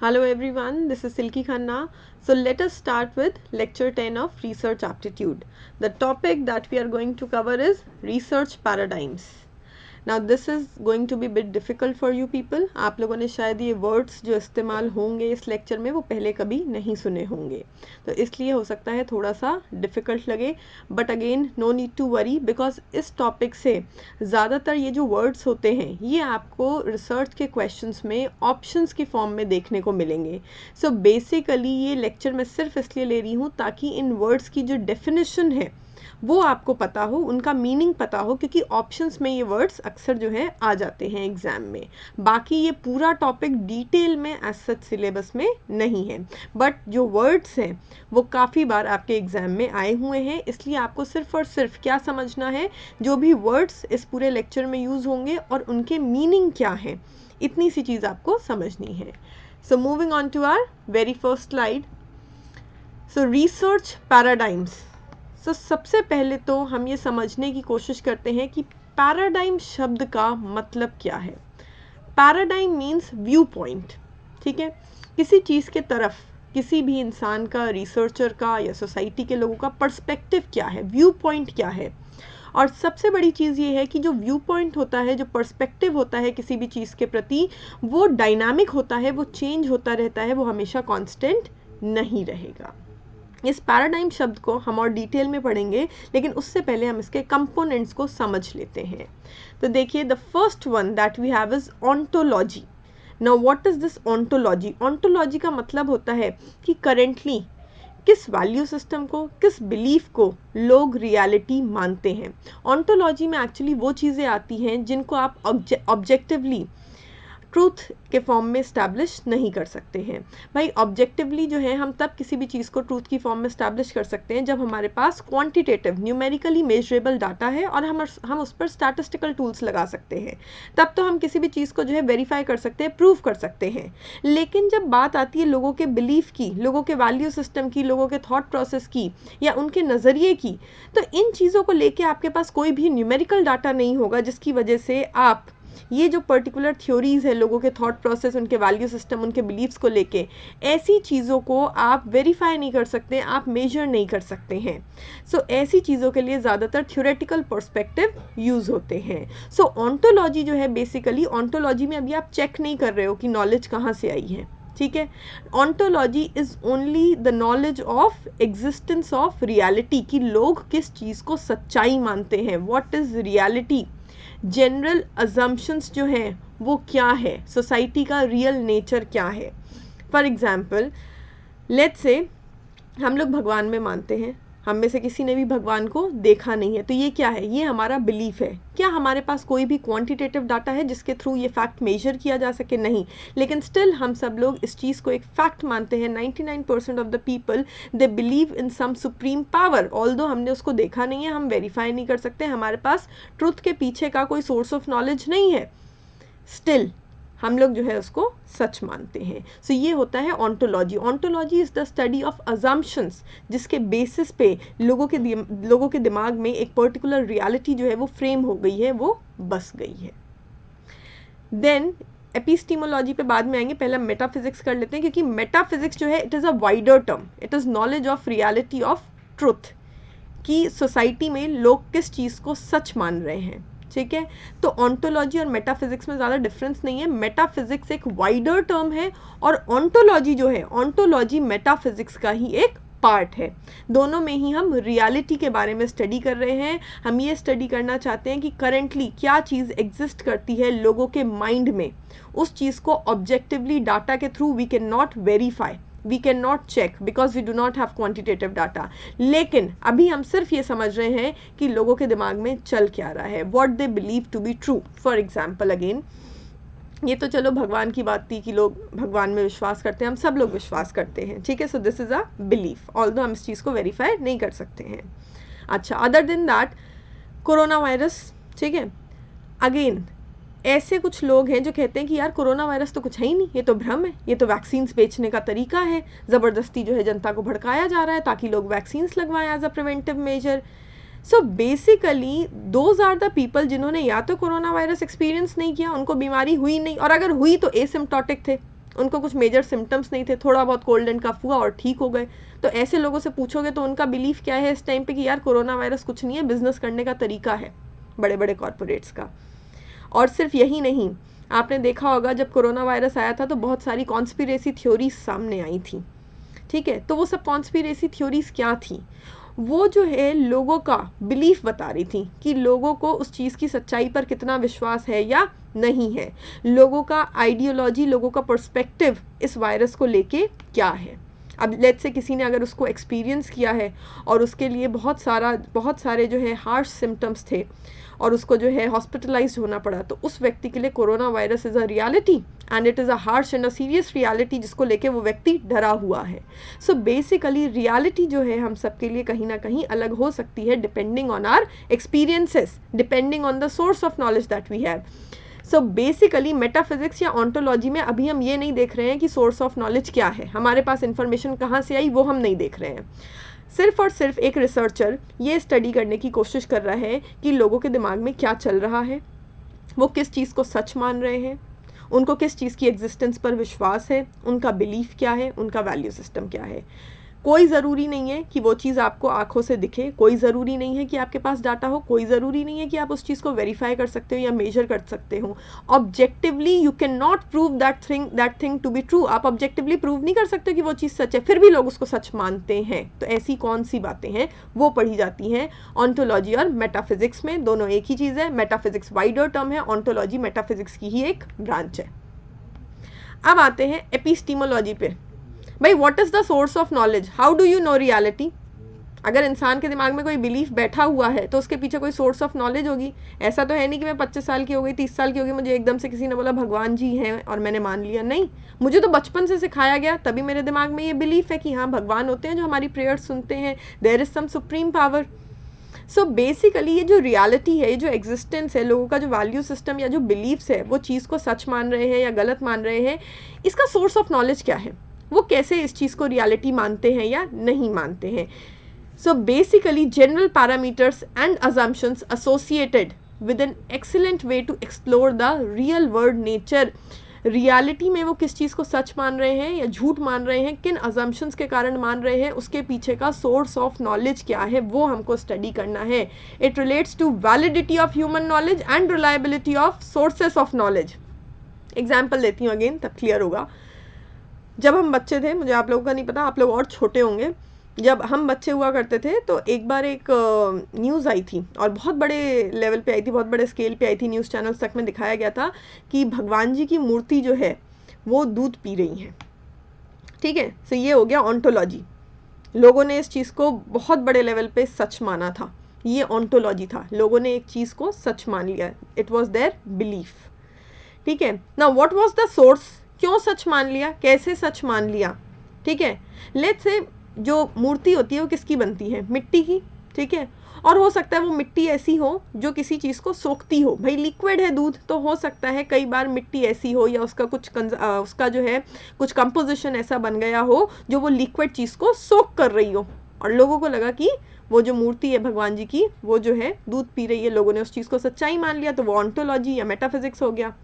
Hello everyone, this is Silky Khanna. So let us start with lecture 10 of research aptitude. The topic that we are going to cover is research paradigms. Now this is going to be a bit difficult for you people. आप लोगों ने शायद ये words जो इस्तेमाल होंगे इस lecture में वो पहले कभी नहीं सुने होंगे, तो इसलिए हो सकता है थोड़ा सा difficult लगे, but again no need to worry because इस topic से ज़्यादातर ये जो words होते हैं ये आपको research के questions में options की form में देखने को मिलेंगे. So basically ये lecture मैं सिर्फ इसलिए ले रही हूँ ताकि इन words की जो definition है वो आपको पता हो, उनका मीनिंग पता हो, क्योंकि ऑप्शंस में ये वर्ड्स अक्सर जो है आ जाते हैं एग्जाम में. बाकी ये पूरा टॉपिक डिटेल में एज सच सिलेबस में नहीं है, बट जो वर्ड्स हैं वो काफ़ी बार आपके एग्जाम में आए हुए हैं, इसलिए आपको सिर्फ और सिर्फ क्या समझना है, जो भी वर्ड्स इस पूरे लेक्चर में यूज़ होंगे और उनके मीनिंग क्या हैं, इतनी सी चीज़ आपको समझनी है. So moving on to our very first slide. So research paradigms. So सबसे पहले तो हम ये समझने की कोशिश करते हैं कि पैराडाइम शब्द का मतलब क्या है. Paradigm means view point. ठीक है, किसी चीज़ के तरफ किसी भी इंसान का, रिसर्चर का या सोसाइटी के लोगों का पर्सपेक्टिव क्या है, व्यू पॉइंट क्या है. और सबसे बड़ी चीज़ ये है कि जो व्यू पॉइंट होता है, जो पर्सपेक्टिव होता है किसी भी चीज़ के प्रति, वो डायनामिक होता है, वो चेंज होता रहता है, वो हमेशा कांस्टेंट नहीं रहेगा. इस पैराडाइम शब्द को हम और डिटेल में पढ़ेंगे, लेकिन उससे पहले हम इसके कंपोनेंट्स को समझ लेते हैं. तो देखिए, the first one that we have is ontology. Now what is this ontology. Ontology का मतलब होता है कि करेंटली किस वैल्यू सिस्टम को, किस बिलीफ को लोग रियलिटी मानते हैं. ऑन्टोलॉजी में एक्चुअली वो चीज़ें आती हैं जिनको आप ऑब्जेक्टिवली ट्रूथ के फॉर्म में इस्टेब्लिश नहीं कर सकते हैं. भाई ऑब्जेक्टिवली जो है हम तब किसी भी चीज़ को ट्रूथ की फॉर्म में इस्टेब्लिश कर सकते हैं जब हमारे पास क्वांटिटेटिव न्यूमेरिकली मेजरेबल डाटा है और हम उस पर स्टैटिस्टिकल टूल्स लगा सकते हैं. तब तो हम किसी भी चीज़ को जो है वेरीफाई कर सकते हैं, प्रूव कर सकते हैं. लेकिन जब बात आती है लोगों के बिलीफ की, लोगों के वैल्यू सिस्टम की, लोगों के थॉट प्रोसेस की या उनके नज़रिए की, तो इन चीज़ों को लेके आपके पास कोई भी न्यूमेरिकल डाटा नहीं होगा जिसकी वजह से आप ये जो पर्टिकुलर थ्योरीज़ है, लोगों के थॉट प्रोसेस, उनके वैल्यू सिस्टम, उनके बिलीव्स को लेके, ऐसी चीज़ों को आप वेरीफाई नहीं कर सकते, आप मेजर नहीं कर सकते हैं. सो ऐसी चीज़ों के लिए ज़्यादातर थ्योरेटिकल पर्सपेक्टिव यूज़ होते हैं. सो ऑन्टोलॉजी जो है, बेसिकली ऑन्टोलॉजी में अभी आप चेक नहीं कर रहे हो कि नॉलेज कहाँ से आई है. ठीक है, ontology is only the knowledge of existence of reality, कि लोग किस चीज़ को सच्चाई मानते हैं, what is reality. General assumptions जो हैं वो क्या है, सोसाइटी का रियल नेचर क्या है. फॉर एग्जाम्पल, लेट्स से हम लोग भगवान में मानते हैं, हम में से किसी ने भी भगवान को देखा नहीं है, तो ये क्या है, ये हमारा बिलीफ है. क्या हमारे पास कोई भी क्वांटिटेटिव डाटा है जिसके थ्रू ये फैक्ट मेजर किया जा सके? नहीं. लेकिन स्टिल हम सब लोग इस चीज़ को एक फैक्ट मानते हैं. 99% of the people they believe in some supreme power. Although हमने उसको देखा नहीं है, हम वेरीफाई नहीं कर सकते, हमारे पास ट्रुथ के पीछे का कोई सोर्स ऑफ नॉलेज नहीं है, स्टिल हम लोग जो है उसको सच मानते हैं. सो ये होता है ontology. Ontology is the study of assumptions, जिसके बेसिस पे लोगों के दिमाग में एक पर्टिकुलर रियलिटी जो है वो फ्रेम हो गई है, वो बस गई है. देन एपिस्टीमोलॉजी पे बाद में आएंगे, पहले हम मेटाफिजिक्स कर लेते हैं, क्योंकि मेटाफिजिक्स जो है it is a wider term. It is knowledge of reality of truth, कि सोसाइटी में लोग किस चीज़ को सच मान रहे हैं. ठीक है, तो ऑन्टोलॉजी और मेटाफिजिक्स में ज़्यादा डिफरेंस नहीं है. मेटाफिजिक्स एक वाइडर टर्म है और ऑन्टोलॉजी जो है, ऑन्टोलॉजी मेटाफिजिक्स का ही एक पार्ट है. दोनों में ही हम रियलिटी के बारे में स्टडी कर रहे हैं. हम ये स्टडी करना चाहते हैं कि करेंटली क्या चीज़ एग्जिस्ट करती है लोगों के माइंड में. उस चीज़ को ऑब्जेक्टिवली डाटा के through we can not verify, we can not check because we do not have quantitative data. लेकिन अभी हम सिर्फ ये समझ रहे हैं कि लोगों के दिमाग में चल क्या रहा है, what they believe to be true. For example, again ये तो चलो भगवान की बात थी कि लोग भगवान में विश्वास करते हैं, हम सब लोग विश्वास करते हैं. ठीक है, so this is a belief, although हम इस चीज़ को वेरीफाई नहीं कर सकते हैं. अच्छा, other than that, corona virus. ठीक है, अगेन ऐसे कुछ लोग हैं जो कहते हैं कि यार कोरोना वायरस तो कुछ है ही नहीं, ये तो भ्रम है, ये तो वैक्सीन्स बेचने का तरीका है, ज़बरदस्ती जो है जनता को भड़काया जा रहा है ताकि लोग वैक्सीन्स लगवाएं as a preventive measure. So basically those are the people जिन्होंने या तो कोरोना वायरस एक्सपीरियंस नहीं किया, उनको बीमारी हुई नहीं, और अगर हुई तो एसिम्प्टोटिक थे. उनको कुछ मेजर सिम्टम्स नहीं थे, थोड़ा बहुत कोल्ड एंड कफ हुआ और ठीक हो गए। तो ऐसे लोगों से पूछोगे तो उनका बिलीफ क्या है इस टाइम पे कि यार कोरोना वायरस कुछ नहीं है, बिजनेस करने का तरीका है बड़े बड़े कॉरपोरेट्स का। और सिर्फ यही नहीं, आपने देखा होगा जब कोरोना वायरस आया था तो बहुत सारी कॉन्स्पिरेसी थ्योरीज सामने आई थी, ठीक है। तो वो सब कॉन्स्पिरेसी थ्योरीज क्या थी? वो जो है लोगों का बिलीफ बता रही थी कि लोगों को उस चीज़ की सच्चाई पर कितना विश्वास है या नहीं है, लोगों का आइडियोलॉजी, लोगों का पर्सपेक्टिव इस वायरस को लेके क्या है। अब लेट्स से किसी ने अगर उसको एक्सपीरियंस किया है और उसके लिए बहुत सारे जो है हार्श सिम्टम्स थे और उसको जो है हॉस्पिटलाइज होना पड़ा, तो उस व्यक्ति के लिए corona virus is a reality and it is a harsh and a serious reality जिसको लेके वो व्यक्ति डरा हुआ है। सो बेसिकली रियलिटी जो है हम सबके लिए कहीं ना कहीं अलग हो सकती है depending on our experiences, depending on the source of knowledge that we have. So basically metaphysics या ऑन्टोलॉजी में अभी हम ये नहीं देख रहे हैं कि सोर्स ऑफ नॉलेज क्या है, हमारे पास इंफॉर्मेशन कहाँ से आई वो हम नहीं देख रहे हैं। सिर्फ और सिर्फ एक रिसर्चर ये स्टडी करने की कोशिश कर रहा है कि लोगों के दिमाग में क्या चल रहा है, वो किस चीज़ को सच मान रहे हैं, उनको किस चीज़ की एग्जिस्टेंस पर विश्वास है, उनका बिलीफ क्या है, उनका वैल्यू सिस्टम क्या है। कोई ज़रूरी नहीं है कि वो चीज़ आपको आंखों से दिखे, कोई ज़रूरी नहीं है कि आपके पास डाटा हो, कोई ज़रूरी नहीं है कि आप उस चीज़ को वेरीफाई कर सकते हो या मेजर कर सकते हो। Objectively you can not prove that thing to be true. आप ऑब्जेक्टिवली प्रूव नहीं कर सकते कि वो चीज़ सच है, फिर भी लोग उसको सच मानते हैं। तो ऐसी कौन सी बातें हैं, वो पढ़ी जाती हैं ऑन्टोलॉजी और मेटाफिजिक्स में। दोनों एक ही चीज़ है, मेटाफिजिक्स वाइडर टर्म है, ऑन्टोलॉजी मेटाफिजिक्स की ही एक ब्रांच है। अब आते हैं एपिस्टीमोलॉजी पे। भाई what is the source of knowledge, how do you know reality. अगर इंसान के दिमाग में कोई बिलीफ बैठा हुआ है तो उसके पीछे कोई सोर्स ऑफ नॉलेज होगी। ऐसा तो है नहीं कि मैं 25 साल की हो गई, 30 साल की हो गई, मुझे एकदम से किसी ने बोला भगवान जी हैं और मैंने मान लिया। नहीं, मुझे तो बचपन से सिखाया गया, तभी मेरे दिमाग में ये बिलीफ है कि हाँ भगवान होते हैं जो हमारी प्रेयर्स सुनते हैं, there is some supreme power. So basically ये जो रियलिटी है, ये जो एग्जिस्टेंस है, लोगों का जो वैल्यू सिस्टम या जो बिलीव्स है वो चीज़ को सच मान रहे हैं या गलत मान रहे हैं, इसका सोर्स ऑफ नॉलेज क्या है, वो कैसे इस चीज़ को रियलिटी मानते हैं या नहीं मानते हैं। So basically general parameters and assumptions associated with an excellent way to explore the real world nature। Reality में वो किस चीज़ को सच मान रहे हैं या झूठ मान रहे हैं, किन अजम्पशंस के कारण मान रहे हैं, उसके पीछे का सोर्स ऑफ नॉलेज क्या है, वो हमको स्टडी करना है। It relates to validity of human knowledge and reliability of sources of knowledge. Example देती हूँ अगेन, तब क्लियर होगा। जब हम बच्चे थे, मुझे आप लोगों का नहीं पता, आप लोग और छोटे होंगे, जब हम बच्चे हुआ करते थे तो एक बार एक न्यूज़ आई थी और बहुत बड़े लेवल पे आई थी, बहुत बड़े स्केल पे आई थी, न्यूज़ चैनल्स तक में दिखाया गया था कि भगवान जी की मूर्ति जो है वो दूध पी रही है। ठीक है, सो ये हो गया ऑन्टोलॉजी। लोगों ने इस चीज़ को बहुत बड़े लेवल पे सच माना था, ये ऑन्टोलॉजी था, लोगों ने एक चीज़ को सच मान लिया, इट वॉज देयर बिलीफ। ठीक है, now what was the source, क्यों सच मान लिया, कैसे सच मान लिया। ठीक है, लेट्स से जो मूर्ति होती है वो किसकी बनती है, मिट्टी की। ठीक है, और हो सकता है वो मिट्टी ऐसी हो जो किसी चीज़ को सोखती हो, भाई लिक्विड है दूध, तो हो सकता है कई बार मिट्टी ऐसी हो या उसका उसका जो है कुछ कंपोजिशन ऐसा बन गया हो जो वो लिक्विड चीज़ को सोख कर रही हो, और लोगों को लगा कि वो जो मूर्ति है भगवान जी की वो जो है दूध पी रही है, लोगों ने उस चीज़ को सच्चाई मान लिया, तो वो ऑन्टोलॉजी या मेटाफिजिक्स हो गया।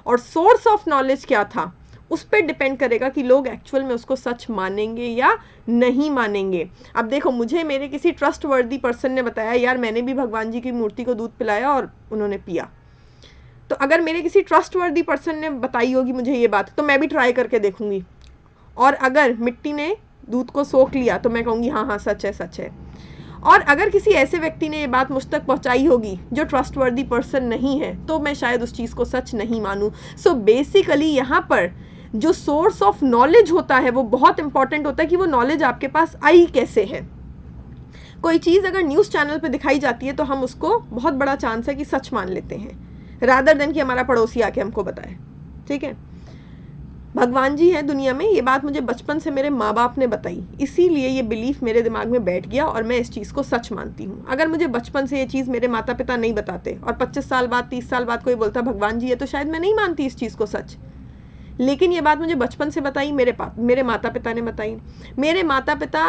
और सोर्स ऑफ नॉलेज क्या था, उस पर डिपेंड करेगा कि लोग एक्चुअल में उसको सच मानेंगे या नहीं मानेंगे। अब देखो, मुझे मेरे किसी ट्रस्ट वर्दी पर्सन ने बताया यार मैंने भी भगवान जी की मूर्ति को दूध पिलाया और उन्होंने पिया, तो अगर मेरे किसी ट्रस्ट वर्दी पर्सन ने बताई होगी मुझे ये बात, तो मैं भी ट्राई करके देखूंगी। और अगर मिट्टी ने दूध को सोख लिया तो मैं कहूँगी हाँ हाँ सच है सच है। और अगर किसी ऐसे व्यक्ति ने ये बात मुझ तक पहुंचाई होगी जो ट्रस्टवर्दी पर्सन नहीं है, तो मैं शायद उस चीज़ को सच नहीं मानूं। सो बेसिकली यहाँ पर जो सोर्स ऑफ नॉलेज होता है वो बहुत इंपॉर्टेंट होता है कि वो नॉलेज आपके पास आई कैसे है। कोई चीज़ अगर न्यूज़ चैनल पे दिखाई जाती है तो हम उसको बहुत बड़ा चांस है कि सच मान लेते हैं, रादर देन कि हमारा पड़ोसी आके हमको बताए। ठीक है, भगवान जी हैं दुनिया में, ये बात मुझे बचपन से मेरे माँ बाप ने बताई, इसीलिए ये बिलीफ मेरे दिमाग में बैठ गया और मैं इस चीज़ को सच मानती हूँ। अगर मुझे बचपन से ये चीज़ मेरे माता पिता नहीं बताते और 25 साल बाद 30 साल बाद कोई बोलता भगवान जी है, तो शायद मैं नहीं मानती इस चीज़ को सच। लेकिन ये बात मुझे बचपन से बताई, मेरे माता पिता ने बताई। मेरे माता पिता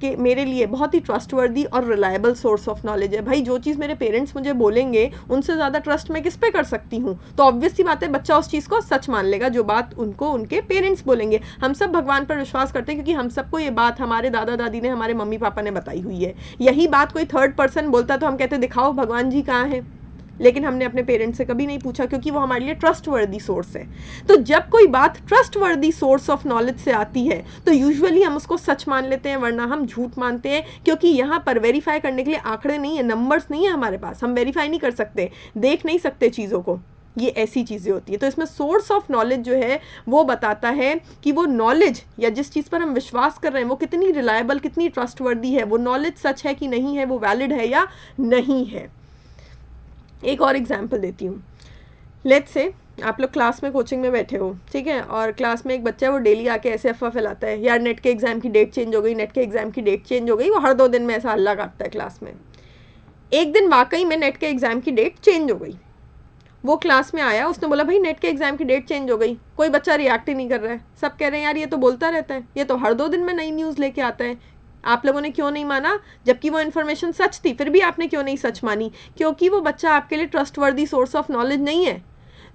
कि मेरे लिए बहुत ही ट्रस्टवर्दी और रिलायबल सोर्स ऑफ नॉलेज है। भाई जो चीज़ मेरे पेरेंट्स मुझे बोलेंगे उनसे ज़्यादा ट्रस्ट मैं किस पे कर सकती हूँ? तो ऑब्वियस सी बात है बच्चा उस चीज़ को सच मान लेगा जो बात उनको उनके पेरेंट्स बोलेंगे। हम सब भगवान पर विश्वास करते हैं क्योंकि हम सबको ये बात हमारे दादा दादी ने, हमारे मम्मी पापा ने बताई हुई है। यही बात कोई थर्ड पर्सन बोलता तो हम कहते दिखाओ भगवान जी कहाँ हैं, लेकिन हमने अपने पेरेंट्स से कभी नहीं पूछा क्योंकि वो हमारे लिए ट्रस्टवर्दी सोर्स है। तो जब कोई बात ट्रस्टवर्दी सोर्स ऑफ नॉलेज से आती है तो यूजुअली हम उसको सच मान लेते हैं, वरना हम झूठ मानते हैं, क्योंकि यहाँ पर वेरीफाई करने के लिए आंकड़े नहीं है, नंबर्स नहीं है हमारे पास, हम वेरीफाई नहीं कर सकते, देख नहीं सकते चीज़ों को। ये ऐसी चीज़ें होती है। तो इसमें सोर्स ऑफ नॉलेज जो है वो बताता है कि वो नॉलेज या जिस चीज़ पर हम विश्वास कर रहे हैं वो कितनी रिलायबल, कितनी ट्रस्टवर्दी है, वो नॉलेज सच है कि नहीं है, वो वैलिड है या नहीं है। एक और एग्जाम्पल देती हूँ। लेट्स से आप लोग क्लास में कोचिंग में बैठे हो, ठीक है, और क्लास में एक बच्चा है वो डेली आके ऐसे अफवाह फैलाता है, यार नेट के एग्जाम की डेट चेंज हो गई, नेट के एग्जाम की डेट चेंज हो गई। वो हर 2 दिन में ऐसा हल्ला काटता है क्लास में। एक दिन वाकई में नेट के एग्जाम की डेट चेंज हो गई। वो क्लास में आया, उसने बोला भाई नेट के एग्जाम की डेट चेंज हो गई। कोई बच्चा रिएक्ट ही नहीं कर रहा है। सब कह रहे हैं यार ये तो बोलता रहता है, ये तो हर 2 दिन में नई न्यूज़ लेके आता है। आप लोगों ने क्यों नहीं माना? जबकि वो इन्फॉर्मेशन सच थी, फिर भी आपने क्यों नहीं सच मानी? क्योंकि वो बच्चा आपके लिए ट्रस्टवर्दी सोर्स ऑफ नॉलेज नहीं है।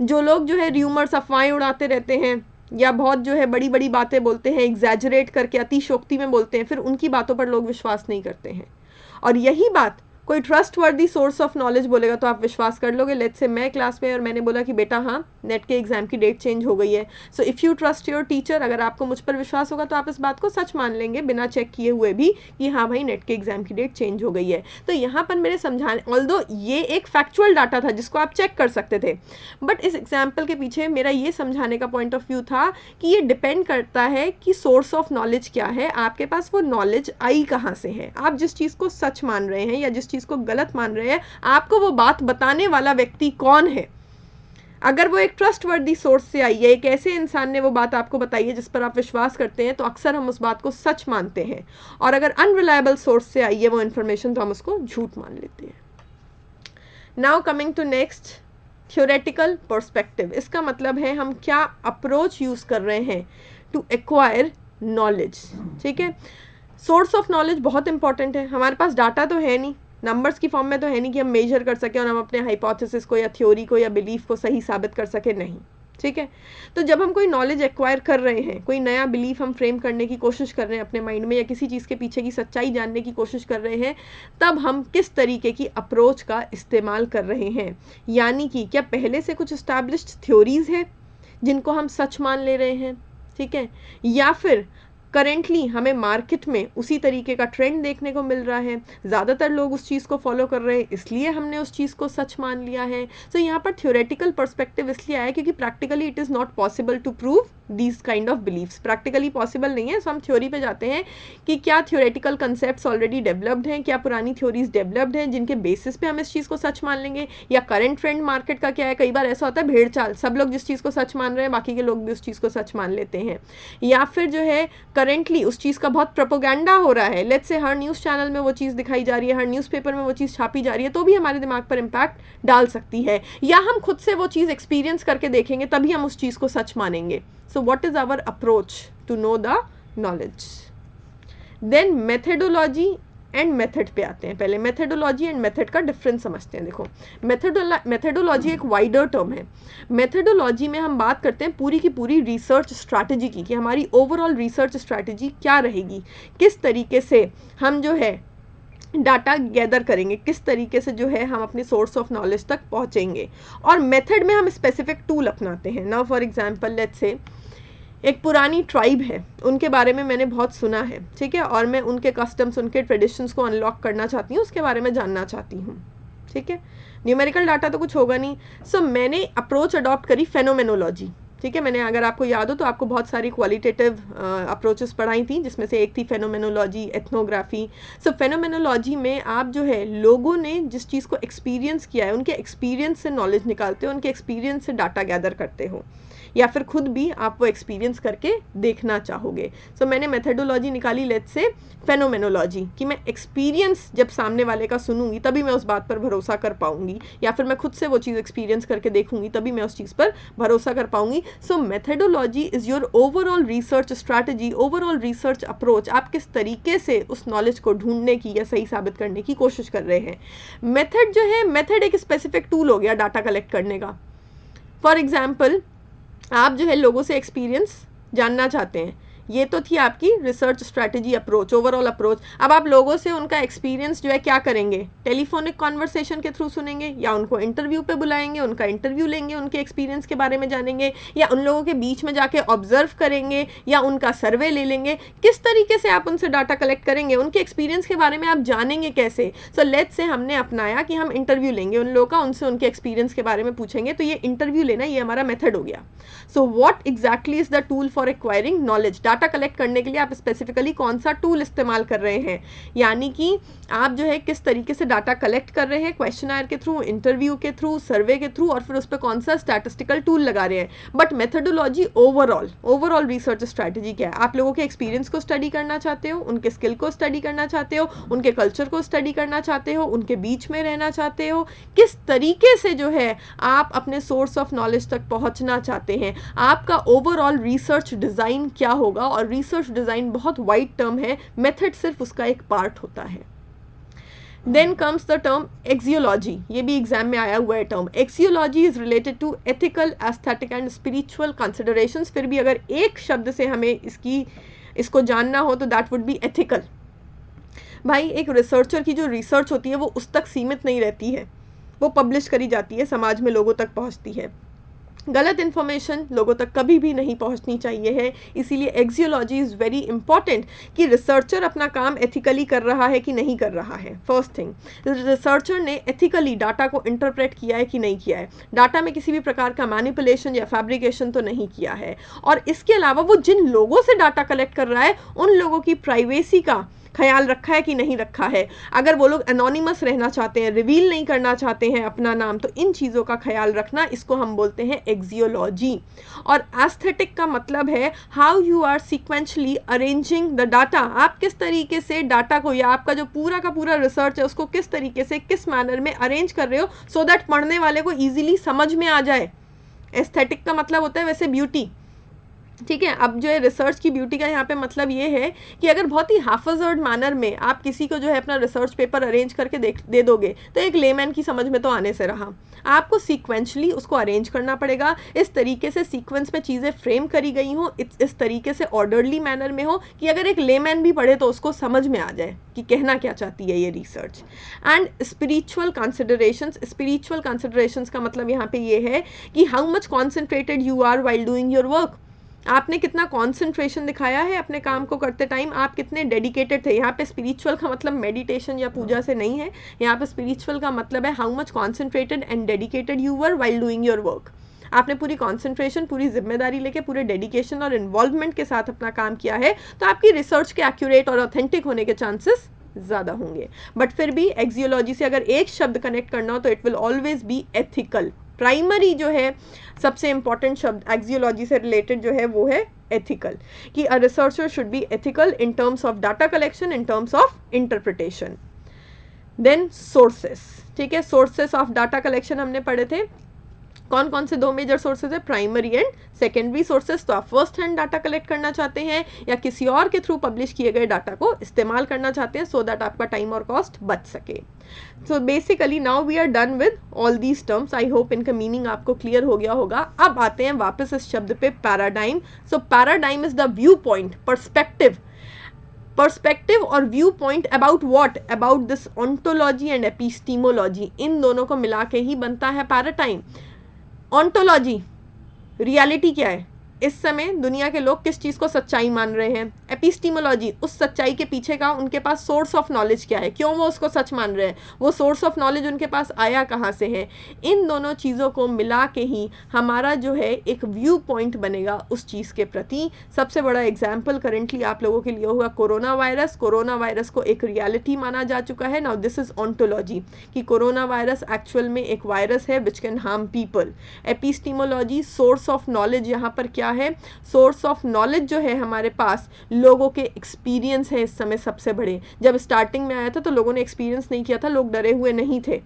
जो लोग जो है र्यूमर्स, अफवाहें उड़ाते रहते हैं या बहुत जो है बड़ी बड़ी बातें बोलते हैं, एग्जैजरेट करके अतिशोक्ति में बोलते हैं, फिर उनकी बातों पर लोग विश्वास नहीं करते हैं। और यही बात कोई ट्रस्टवर्दी सोर्स ऑफ नॉलेज बोलेगा तो आप विश्वास कर लोगे। लेट्स से मैं क्लास में और मैंने बोला कि बेटा हाँ नेट के एग्जाम की डेट चेंज हो गई है। So if you trust your teacher, अगर आपको मुझ पर विश्वास होगा तो आप इस बात को सच मान लेंगे बिना चेक किए हुए भी कि हाँ भाई नेट के एग्जाम की डेट चेंज हो गई है। तो यहाँ पर मेरे समझाने, ऑल्दो ये एक फैक्चुअल डाटा था जिसको आप चेक कर सकते थे, बट इस एग्जाम्पल के पीछे मेरा ये समझाने का पॉइंट ऑफ व्यू था कि ये डिपेंड करता है कि सोर्स ऑफ नॉलेज क्या है, आपके पास वो नॉलेज आई कहाँ से है। आप जिस चीज़ को सच मान रहे हैं या जिस चीज़ को गलत मान रहे हैं, आपको वो बात बताने वाला व्यक्ति कौन है। अगर वो एक ट्रस्टवर्दी सोर्स से आई है, एक ऐसे इंसान ने वो बात आपको बताई है जिस पर आप विश्वास करते हैं, तो अक्सर हम उस बात को सच मानते हैं। और अगर अनरिलायबल सोर्स से आई है वो इन्फॉर्मेशन, तो हम उसको झूठ मान लेते हैं। Now coming to next, theoretical perspective. इसका मतलब है हम क्या अप्रोच यूज़ कर रहे हैं टू एक्वायर नॉलेज। ठीक है, सोर्स ऑफ नॉलेज बहुत इंपॉर्टेंट है। हमारे पास डाटा तो है नहीं, नंबर्स की फॉर्म में तो है नहीं कि हम मेजर कर सकें और हम अपने हाइपोथेसिस को या थ्योरी को या बिलीफ को सही साबित कर सकें, नहीं। ठीक है, तो जब हम कोई नॉलेज एक्वायर कर रहे हैं, कोई नया बिलीफ हम फ्रेम करने की कोशिश कर रहे हैं अपने माइंड में, या किसी चीज़ के पीछे की सच्चाई जानने की कोशिश कर रहे हैं, तब हम किस तरीके की अप्रोच का इस्तेमाल कर रहे हैं। यानी कि क्या पहले से कुछ इस्टेब्लिश्ड थ्योरीज है जिनको हम सच मान ले रहे हैं, ठीक है, या फिर करेंटली हमें मार्केट में उसी तरीके का ट्रेंड देखने को मिल रहा है, ज़्यादातर लोग उस चीज़ को फॉलो कर रहे हैं इसलिए हमने उस चीज़ को सच मान लिया है। तो यहाँ पर थ्योरेटिकल पर्सपेक्टिव इसलिए आया क्योंकि practically it is not possible to prove these kind of believes. Practically possible नहीं है, सो हम थ्योरी पे जाते हैं कि क्या थ्योरेटिकल कंसेप्ट्स ऑलरेडी डेवलप्ड हैं, क्या पुरानी थ्योरीज डेवलप्ड हैं जिनके बेसिस पे हम इस चीज़ को सच मान लेंगे, या करंट ट्रेंड मार्केट का क्या है। कई बार ऐसा होता है भेड़ चाल, सब लोग जिस चीज़ को सच मान रहे हैं बाकी के लोग भी उस चीज़ को सच मान लेते हैं, या फिर जो है करेंटली उस चीज़ का बहुत प्रोपोगेंडा हो रहा है। Let's say her news channel में वो चीज़ दिखाई जा रही है, हर न्यूज़पेपर में वो चीज़ छापी जा रही है, तो भी हमारे दिमाग पर इम्पैक्ट डाल सकती है, या हम खुद से वो चीज़ एक्सपीरियंस करके देखेंगे तभी हम उस चीज़ को सच मानेंगे। So what is our approach to know the knowledge. Then methodology and method पे आते हैं। पहले मेथडोलॉजी एंड मेथड का डिफरेंस समझते हैं। देखो, मेथडोलॉजी एक वाइडर टर्म है। मेथडोलॉजी में हम बात करते हैं पूरी की पूरी रिसर्च स्ट्रैटेजी की, कि हमारी ओवरऑल रिसर्च स्ट्रैटेजी क्या रहेगी, किस तरीके से हम जो है डाटा गैदर करेंगे, किस तरीके से जो है हम अपने सोर्स ऑफ नॉलेज तक पहुंचेंगे। और मेथड में हम स्पेसिफिक टूल अपनाते हैं। Now for example let's say एक पुरानी ट्राइब है, उनके बारे में मैंने बहुत सुना है, ठीक है, और मैं उनके कस्टम्स, उनके ट्रेडिशंस को अनलॉक करना चाहती हूँ, उसके बारे में जानना चाहती हूँ, ठीक है। न्यूमेरिकल डाटा तो कुछ होगा नहीं, सो मैंने अप्रोच अडॉप्ट करी फेनोमेनोलॉजी, ठीक है। मैंने, अगर आपको याद हो तो आपको बहुत सारी क्वालिटेटिव अप्रोचेस पढ़ाई थी, जिसमें से एक थी फेनोमेनोलॉजी, एथनोग्राफी। सो फेनोमेनोलॉजी में आप जो है लोगों ने जिस चीज़ को एक्सपीरियंस किया है उनके एक्सपीरियंस से नॉलेज निकालते हो, उनके एक्सपीरियंस से डाटा गैदर करते हो, या फिर खुद भी आप वो एक्सपीरियंस करके देखना चाहोगे। सो मैंने मेथडोलॉजी निकाली लेट्स से फेनोमेनोलॉजी, कि मैं एक्सपीरियंस जब सामने वाले का सुनूंगी तभी मैं उस बात पर भरोसा कर पाऊंगी, या फिर मैं खुद से वो चीज़ एक्सपीरियंस करके देखूंगी तभी मैं उस चीज़ पर भरोसा कर पाऊंगी। So methodology is your overall research strategy, overall research approach. आप किस तरीके से उस नॉलेज को ढूंढने की या सही साबित करने की कोशिश कर रहे हैं। मेथड जो है, मेथड एक स्पेसिफिक टूल हो गया डाटा कलेक्ट करने का। फॉर एग्जाम्पल, आप जो है लोगों से एक्सपीरियंस जानना चाहते हैं, ये तो थी आपकी research strategy approach, overall approach. अब आप लोगों से उनका एक्सपीरियंस जो है क्या करेंगे, टेलीफोनिक कॉन्वर्सेशन के थ्रू सुनेंगे, या उनको इंटरव्यू पे बुलाएंगे, उनका इंटरव्यू लेंगे, उनके एक्सपीरियंस के बारे में जानेंगे, या उन लोगों के बीच में जाके ऑब्जर्व करेंगे, या उनका सर्वे ले लेंगे। किस तरीके से आप उनसे डाटा कलेक्ट करेंगे, उनके एक्सपीरियंस के बारे में आप जानेंगे कैसे। सो लेट्स से हमने अपनाया कि हम इंटरव्यू लेंगे उन लोगों का, उनसे उनके एक्सपीरियंस के बारे में पूछेंगे, तो ये इंटरव्यू लेना ये हमारा मेथड हो गया। So what exactly is the tool for acquiring knowledge. Data collect करने के लिए आप स्पेसिफिकली कौन सा टूल इस्तेमाल कर रहे हैं, यानी कि आप जो है किस तरीके से डाटा कलेक्ट कर रहे हैं, क्वेश्चनर के थ्रू, इंटरव्यू के थ्रू, सर्वे के थ्रू, और फिर उस पर कौन सा स्टैटिस्टिकल टूल लगा रहे हैं। But methodology overall research strategy क्या है। आप लोगों के एक्सपीरियंस को स्टडी करना चाहते हो, उनके स्किल को स्टडी करना चाहते हो, उनके कल्चर को स्टडी करना चाहते हो, उनके बीच में रहना चाहते हो, किस तरीके से जो है आप अपने सोर्स ऑफ नॉलेज तक पहुंचना चाहते हैं, आपका ओवरऑल रिसर्च डिज़ाइन क्या होगा। और रिसर्च डिज़ाइन बहुत वाइड टर्म है, मेथड सिर्फ उसका एक पार्ट होता है। Then comes the term axiology, ये भी एग्जाम में आया हुआ है term. Axiology is related to ethical, aesthetic and spiritual considerations. फिर भी अगर एक शब्द से हमें इसको जानना हो तो दैट वुड बी एथिकल। भाई, एक रिसर्चर की जो रिसर्च होती है वो उस तक सीमित नहीं रहती है, वो पब्लिश करी जाती है, समाज में लोगों तक पहुंचती है। गलत इन्फॉर्मेशन लोगों तक कभी भी नहीं पहुंचनी चाहिए है। इसीलिए एक्सियोलॉजी इज़ वेरी इंपॉर्टेंट कि रिसर्चर अपना काम एथिकली कर रहा है कि नहीं कर रहा है। फर्स्ट थिंग, रिसर्चर ने एथिकली डाटा को इंटरप्रेट किया है कि नहीं किया है, डाटा में किसी भी प्रकार का मैनिपुलेशन या फैब्रिकेशन तो नहीं किया है, और इसके अलावा वो जिन लोगों से डाटा कलेक्ट कर रहा है उन लोगों की प्राइवेसी का ख्याल रखा है कि नहीं रखा है। अगर वो लोग एनोनिमस रहना चाहते हैं, रिवील नहीं करना चाहते हैं अपना नाम, तो इन चीज़ों का ख्याल रखना, इसको हम बोलते हैं एक्सियोलॉजी। और एस्थेटिक का मतलब है how you are sequentially arranging the data. आप किस तरीके से डाटा को, या आपका जो पूरा का पूरा रिसर्च है उसको किस तरीके से, किस मैनर में अरेंज कर रहे हो सो दैट पढ़ने वाले को ईजिली समझ में आ जाए। एस्थेटिक का मतलब होता है वैसे ब्यूटी, ठीक है। अब जो है रिसर्च की ब्यूटी का यहाँ पे मतलब ये है कि अगर बहुत ही हाफजर्ड मैनर में आप किसी को जो है अपना रिसर्च पेपर अरेंज करके दे दोगे तो एक लेमैन की समझ में तो आने से रहा। आपको सीक्वेंशली उसको अरेंज करना पड़ेगा, इस तरीके से सीक्वेंस में चीज़ें फ्रेम करी गई हों, इस तरीके से ऑर्डरली मैनर में हो कि अगर एक लेमैन भी पढ़े तो उसको समझ में आ जाए कि कहना क्या चाहती है ये रिसर्च। एंड स्पिरिचुअल कंसिडरेशंस का मतलब यहाँ पे ये है कि how much concentrated you are while doing your work. आपने कितना कंसंट्रेशन दिखाया है अपने काम को करते टाइम, आप कितने डेडिकेटेड थे। यहाँ पे स्पिरिचुअल का मतलब मेडिटेशन या पूजा से नहीं है, यहाँ पे स्पिरिचुअल का मतलब है how much concentrated and dedicated you were while doing your work. आपने पूरी कंसंट्रेशन, पूरी जिम्मेदारी लेके, पूरे डेडिकेशन और इन्वॉल्वमेंट के साथ अपना काम किया है, तो आपकी रिसर्च के एक्यूरेट और ऑथेंटिक होने के चांसेस ज़्यादा होंगे। बट फिर भी एक्सियोलॉजी से अगर एक शब्द कनेक्ट करना हो तो it will always be ethical. Primary जो है सबसे इंपॉर्टेंट शब्द एक्सियोलॉजी से रिलेटेड जो है वो है एथिकल, कि a researcher should be ethical in terms of data collection, in terms of interpretation. Then sources, ठीक है। सोर्सेस ऑफ डाटा कलेक्शन हमने पढ़े थे, कौन कौन से दो मेजर सोर्सेज है, प्राइमरी एंड सेकेंडरी सोर्सेज। तो आप फर्स्ट हैंड डाटा कलेक्ट करना चाहते हैं या किसी और के थ्रू पब्लिश किए गए डाटा को इस्तेमाल करना चाहते हैं सो दैट आपका टाइम और कॉस्ट बच सके। So basically now we are done with all these terms. I hope इनका मीनिंग आपको क्लियर हो गया होगा। अब आते हैं वापस इस शब्द पे, paradigm. So paradigm is the view point, perspective और view point about what, about this ontology and epistemology. इन दोनों को मिला के ही बनता है पैराडाइम। ऑन्टोलॉजी, रियलिटी क्या है, इस समय दुनिया के लोग किस चीज़ को सच्चाई मान रहे हैं। एपिस्टीमोलॉजी, उस सच्चाई के पीछे का उनके पास सोर्स ऑफ नॉलेज क्या है, क्यों वो उसको सच मान रहे हैं, वो सोर्स ऑफ नॉलेज उनके पास आया कहाँ से है। इन दोनों चीज़ों को मिला के ही हमारा जो है एक व्यू पॉइंट बनेगा उस चीज़ के प्रति। सबसे बड़ा एग्जाम्पल करेंटली आप लोगों के लिए होगा कोरोना वायरस। कोरोना वायरस को एक रियलिटी माना जा चुका है। नाउ दिस इज ऑन्टोलॉजी, कि कोरोना वायरस एक्चुअल में एक वायरस है which can harm people. Epistemology, source of knowledge यहाँ पर क्या है, सोर्स ऑफ नॉलेज जो है हमारे पास लोगों के एक्सपीरियंस है इस समय सबसे बड़े। जब स्टार्टिंग में आया था तो लोगों ने एक्सपीरियंस नहीं किया था, लोग डरे हुए नहीं थे।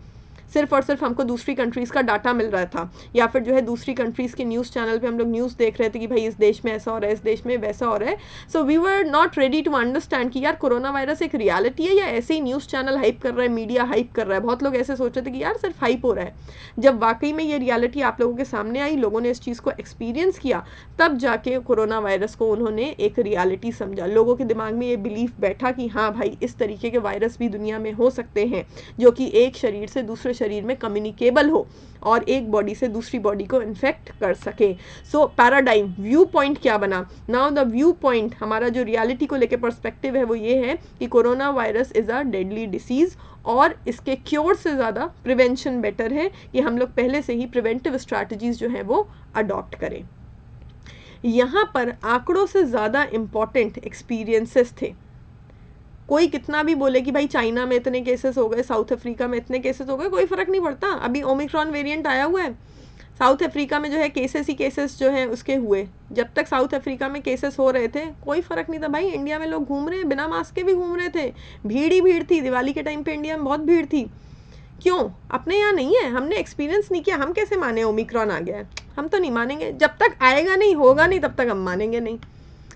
सिर्फ और सिर्फ हमको दूसरी कंट्रीज़ का डाटा मिल रहा था, या फिर जो है दूसरी कंट्रीज़ के न्यूज़ चैनल पे हम लोग न्यूज़ देख रहे थे कि भाई इस देश में ऐसा हो रहा है, इस देश में वैसा हो रहा है. So we were not ready to understand कि यार कोरोना वायरस एक रियलिटी है या ऐसे ही न्यूज़ चैनल हाइप कर रहा है, मीडिया हाइप कर रहा है. बहुत लोग ऐसे सोच रहे थे कि यार सिर्फ हाइप हो रहा है. जब वाकई में ये रियलिटी आप लोगों के सामने आई, लोगों ने इस चीज़ को एक्सपीरियंस किया, तब जाके कोरोना वायरस को उन्होंने एक रियलिटी समझा. लोगों के दिमाग में ये बिलीफ बैठा कि हाँ भाई इस तरीके के वायरस भी दुनिया में हो सकते हैं जो कि एक शरीर से दूसरे शरीर में कम्युनिकेबल हो और एक बॉडी से दूसरी बॉडी को इन्फेक्ट कर सके. सो पैराडाइम, व्यू पॉइंट क्या बना. नाउ द व्यू पॉइंट, हमारा जो रियलिटी को लेकर पर्सपेक्टिव है वो ये है कि corona virus is a deadly disease और इसके क्योर से ज़्यादा प्रिवेंशन बेटर है कि हम लोग पहले से ही प्रिवेंटिव स्ट्रैटेजीज जो है वो अडॉप्ट करें. यहाँ पर आंकड़ों से ज़्यादा इम्पॉर्टेंट एक्सपीरियंसेस थे. कोई कितना भी बोले कि भाई चाइना में इतने केसेस हो गए, साउथ अफ्रीका में इतने केसेस हो गए, कोई फ़र्क नहीं पड़ता. अभी ओमिक्रॉन वेरिएंट आया हुआ है, साउथ अफ्रीका में जो है केसेस ही केसेस जो हैं उसके हुए. जब तक साउथ अफ्रीका में केसेस हो रहे थे कोई फ़र्क नहीं था भाई. इंडिया में लोग घूम रहे हैं, बिना मास्क के भी घूम रहे थे, भीड़ ही भीड़ थी. दिवाली के टाइम पे इंडिया में बहुत भीड़ थी. क्यों? अपने यहाँ नहीं है, हमने एक्सपीरियंस नहीं किया. हम कैसे माने ओमिक्रॉन आ गया है? हम तो नहीं मानेंगे. जब तक आएगा नहीं, होगा नहीं, तब तक हम मानेंगे नहीं.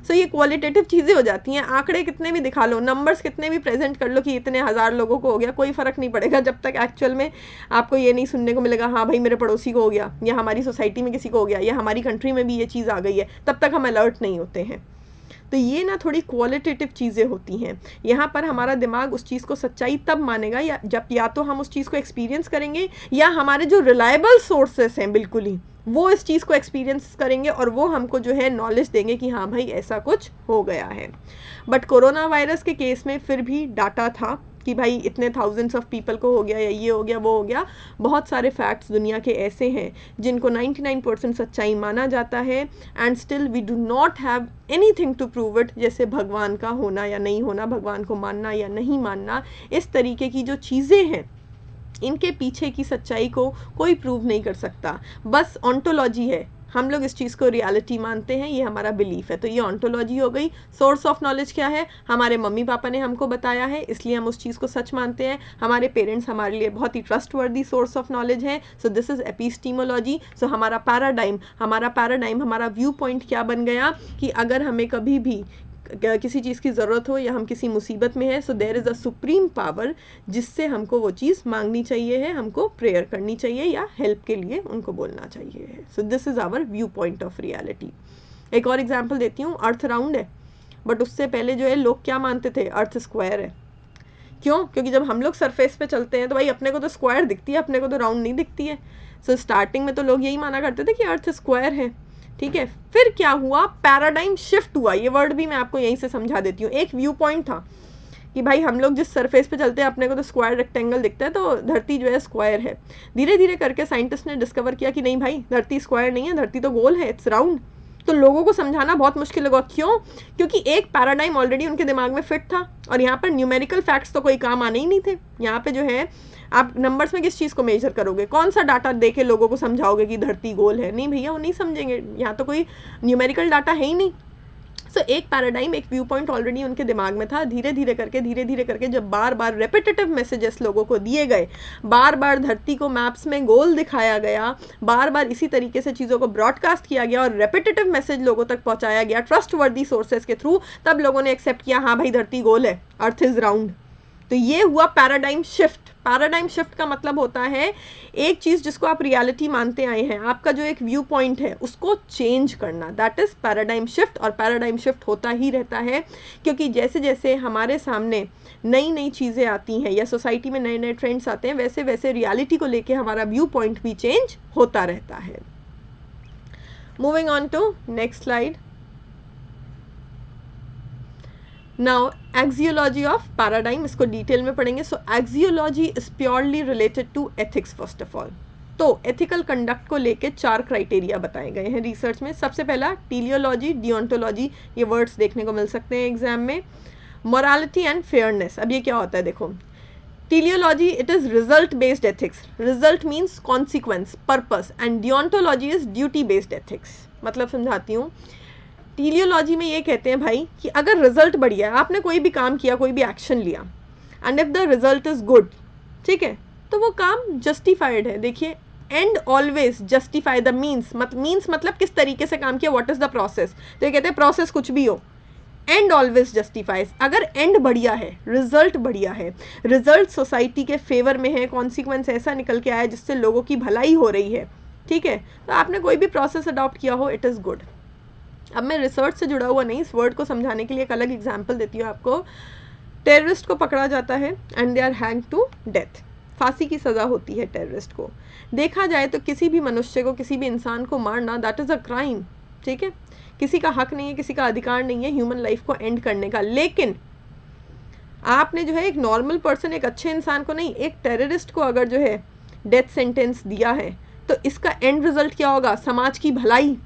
सो ये क्वालिटेटिव चीज़ें हो जाती हैं. आंकड़े कितने भी दिखा लो, नंबर्स कितने भी प्रेजेंट कर लो कि इतने हज़ार लोगों को हो गया, कोई फ़र्क नहीं पड़ेगा जब तक एक्चुअल में आपको ये नहीं सुनने को मिलेगा हाँ भाई मेरे पड़ोसी को हो गया, या हमारी सोसाइटी में किसी को हो गया, या हमारी कंट्री में भी ये चीज़ आ गई है. तब तक हम अलर्ट नहीं होते हैं. तो ये ना थोड़ी क्वालिटेटिव चीज़ें होती हैं. यहाँ पर हमारा दिमाग उस चीज़ को सच्चाई तब मानेगा या जब या तो हम उस चीज़ को एक्सपीरियंस करेंगे, या हमारे जो रिलायबल सोर्सेस हैं बिल्कुल ही वो इस चीज़ को एक्सपीरियंस करेंगे और वो हमको जो है नॉलेज देंगे कि हाँ भाई ऐसा कुछ हो गया है. बट कोरोना वायरस के केस में फिर भी डाटा था कि भाई इतने थाउजेंड्स ऑफ पीपल को हो गया, या ये हो गया वो हो गया. बहुत सारे फैक्ट्स दुनिया के ऐसे हैं जिनको 99% सच्चाई माना जाता है, and still we do not have anything to prove it. जैसे भगवान का होना या नहीं होना, भगवान को मानना या नहीं मानना, इस तरीके की जो चीज़ें हैं इनके पीछे की सच्चाई को कोई प्रूव नहीं कर सकता. बस ऑन्टोलॉजी है, हम लोग इस चीज़ को रियलिटी मानते हैं, ये हमारा बिलीफ है. तो ये ऑन्टोलॉजी हो गई. सोर्स ऑफ नॉलेज क्या है? हमारे मम्मी पापा ने हमको बताया है इसलिए हम उस चीज़ को सच मानते हैं. हमारे पेरेंट्स हमारे लिए बहुत ही ट्रस्टवर्दी सोर्स ऑफ नॉलेज है. So this is एपिस्टीमोलॉजी. सो हमारा पैराडाइम, हमारा व्यू पॉइंट क्या बन गया कि अगर हमें कभी भी किसी चीज़ की ज़रूरत हो या हम किसी मुसीबत में है, so there is a supreme power जिससे हमको वो चीज़ मांगनी चाहिए है, हमको प्रेयर करनी चाहिए या हेल्प के लिए उनको बोलना चाहिए है. So this is our view point of reality. एक और एग्जांपल देती हूँ. अर्थ राउंड है, बट उससे पहले जो है लोग क्या मानते थे? अर्थ स्क्वायर है. क्यों? क्योंकि जब हम लोग सरफेस पे चलते हैं तो भाई अपने को तो स्क्वायर दिखती है, अपने को तो राउंड नहीं दिखती है. सो स्टार्टिंग में तो लोग यही माना करते थे कि अर्थ स्क्वायर है. ठीक है, फिर क्या हुआ? पैराडाइम शिफ्ट हुआ. ये वर्ड भी मैं आपको यहीं से समझा देती हूँ. एक व्यू पॉइंट था कि भाई हम लोग जिस सरफेस पे चलते हैं अपने को तो स्क्वायर रेक्टेंगल दिखता है, तो धरती जो है स्क्वायर है. धीरे धीरे करके साइंटिस्ट ने डिस्कवर किया कि नहीं भाई धरती स्क्वायर नहीं है, धरती तो गोल है, इट्स राउंड. तो लोगों को समझाना बहुत मुश्किल लगा. क्यों? क्योंकि एक पैराडाइम ऑलरेडी उनके दिमाग में फिट था और यहाँ पर न्यूमेरिकल फैक्ट्स तो कोई काम आने ही नहीं थे. यहाँ पे जो है आप नंबर्स में किस चीज़ को मेजर करोगे? कौन सा डाटा दे के लोगों को समझाओगे कि धरती गोल है? नहीं भैया, वो नहीं समझेंगे. यहाँ तो कोई न्यूमेरिकल डाटा है ही नहीं. सो एक पैराडाइम, एक व्यू पॉइंट ऑलरेडी उनके दिमाग में था. धीरे धीरे करके जब बार बार रेपिटेटिव मैसेजेस लोगों को दिए गए, बार बार धरती को मैप्स में गोल दिखाया गया, बार बार इसी तरीके से चीज़ों को ब्रॉडकास्ट किया गया और रेपिटेटिव मैसेज लोगों तक पहुंचाया गया ट्रस्टवर्दी सोर्सेज के थ्रू, तब लोगों ने एक्सेप्ट किया हाँ भाई धरती गोल है, अर्थ इज राउंड. तो ये हुआ पैराडाइम शिफ्ट. पैराडाइम शिफ्ट का मतलब होता है एक चीज़ जिसको आप रियलिटी मानते आए हैं, आपका जो एक व्यू पॉइंट है उसको चेंज करना. That is paradigm shift. और पैराडाइम शिफ्ट होता ही रहता है क्योंकि जैसे जैसे हमारे सामने नई नई चीज़ें आती हैं या सोसाइटी में नए नए ट्रेंड्स आते हैं, वैसे वैसे रियलिटी को लेके हमारा व्यू पॉइंट भी चेंज होता रहता है. Moving on to next slide. Now axiology of paradigm, इसको डिटेल में पढ़ेंगे. So axiology is purely related to ethics. First of all तो एथिकल कंडक्ट को लेके 4 क्राइटेरिया बताए गए हैं रिसर्च में. सबसे पहला टीलियोलॉजी, डिओन्टोलॉजी, ये वर्ड्स देखने को मिल सकते हैं एग्जाम में. Morality and fairness. अब ये क्या होता है देखो. Teleology it is result based ethics. Result means consequence, purpose, and deontology is duty based ethics. मतलब समझाती हूँ. टीलियोलॉजी में ये कहते हैं भाई कि अगर रिजल्ट बढ़िया है, आपने कोई भी काम किया, कोई भी एक्शन लिया, and if the result is good, ठीक है, तो वो काम जस्टिफाइड है। देखिए, and always justify the means, means मतलब किस तरीके से काम किया, व्हाट इज द प्रोसेस। तो ये कहते हैं प्रोसेस कुछ भी हो, एंड ऑलवेज जस्टिफाइज। अगर एंड बढ़िया है, रिजल्ट बढ़िया है, रिजल्ट सोसाइटी के फेवर में है, कॉन्सिक्वेंस ऐसा निकल के आया जिससे लोगों की भलाई हो रही है, ठीक है, तो आपने कोई भी प्रोसेस अडॉप्ट किया हो, इट इज़ गुड। अब मैं रिसर्च से जुड़ा हुआ नहीं, इस वर्ड को समझाने के लिए एक अलग एग्जाम्पल देती हूँ आपको। टेररिस्ट को पकड़ा जाता है and they are hang to death, फांसी की सज़ा होती है टेररिस्ट को। देखा जाए तो किसी भी मनुष्य को, किसी भी इंसान को मारना, दैट इज़ अ क्राइम, ठीक है, किसी का हक नहीं है, किसी का अधिकार नहीं है ह्यूमन लाइफ को एंड करने का। लेकिन आपने जो है एक नॉर्मल पर्सन, एक अच्छे इंसान को नहीं, एक टेररिस्ट को अगर जो है डेथ सेंटेंस दिया है, तो इसका एंड रिजल्ट क्या होगा, समाज की भलाई,